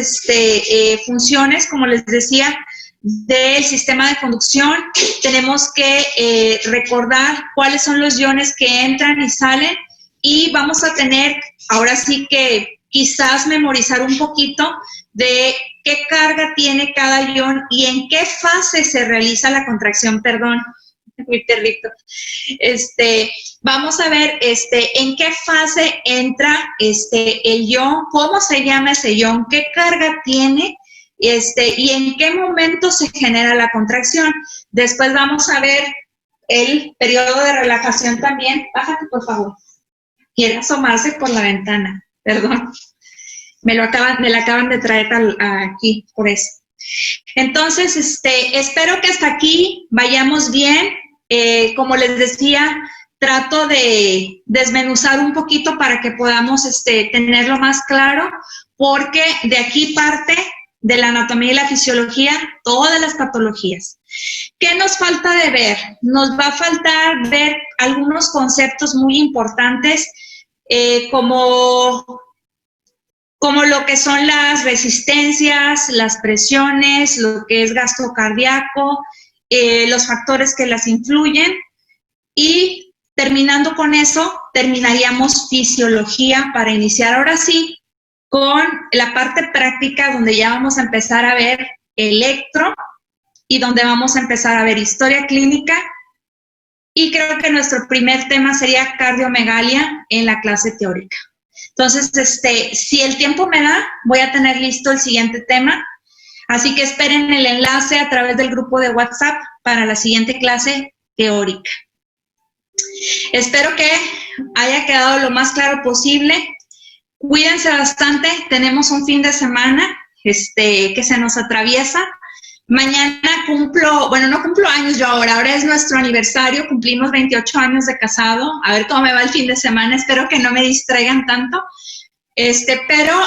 funciones, como les decía, del sistema de conducción. Tenemos que recordar cuáles son los iones que entran y salen, y vamos a tener, ahora sí que quizás memorizar un poquito de qué carga tiene cada ion y en qué fase se realiza la contracción, perdón, muy terrible. Vamos a ver en qué fase entra el ion, cómo se llama ese ion, qué carga tiene, y en qué momento se genera la contracción. Después vamos a ver el periodo de relajación también. Bájate, por favor. Quiere asomarse por la ventana, perdón. Me la acaban de traer aquí, por eso. Entonces, espero que hasta aquí vayamos bien. Como les decía, trato de desmenuzar un poquito para que podamos tenerlo más claro, porque de aquí parte de la anatomía y la fisiología todas las patologías. ¿Qué nos falta de ver? Nos va a faltar ver algunos conceptos muy importantes, como lo que son las resistencias, las presiones, lo que es gasto cardíaco, los factores que las influyen, y terminando con eso, terminaríamos fisiología para iniciar ahora sí con la parte práctica, donde ya vamos a empezar a ver electro y donde vamos a empezar a ver historia clínica, y creo que nuestro primer tema sería cardiomegalia en la clase teórica. Entonces, si el tiempo me da, voy a tener listo el siguiente tema, así que esperen el enlace a través del grupo de WhatsApp para la siguiente clase teórica. Espero que haya quedado lo más claro posible. Cuídense bastante, tenemos un fin de semana que se nos atraviesa. Mañana no cumplo años yo ahora es nuestro aniversario, cumplimos 28 años de casado. A ver cómo me va el fin de semana, espero que no me distraigan tanto. Pero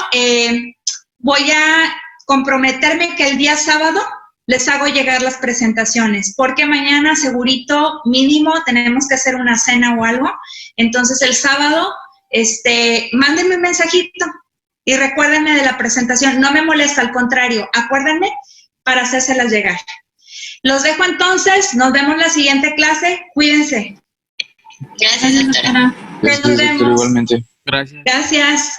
voy a comprometerme que el día sábado les hago llegar las presentaciones, porque mañana segurito mínimo tenemos que hacer una cena o algo. Entonces el sábado, mándenme un mensajito y recuérdenme de la presentación. No me molesta, al contrario, acuérdenme para hacérselas llegar. Los dejo entonces, nos vemos la siguiente clase, cuídense. Gracias, doctora. Nos vemos. Igualmente. Gracias.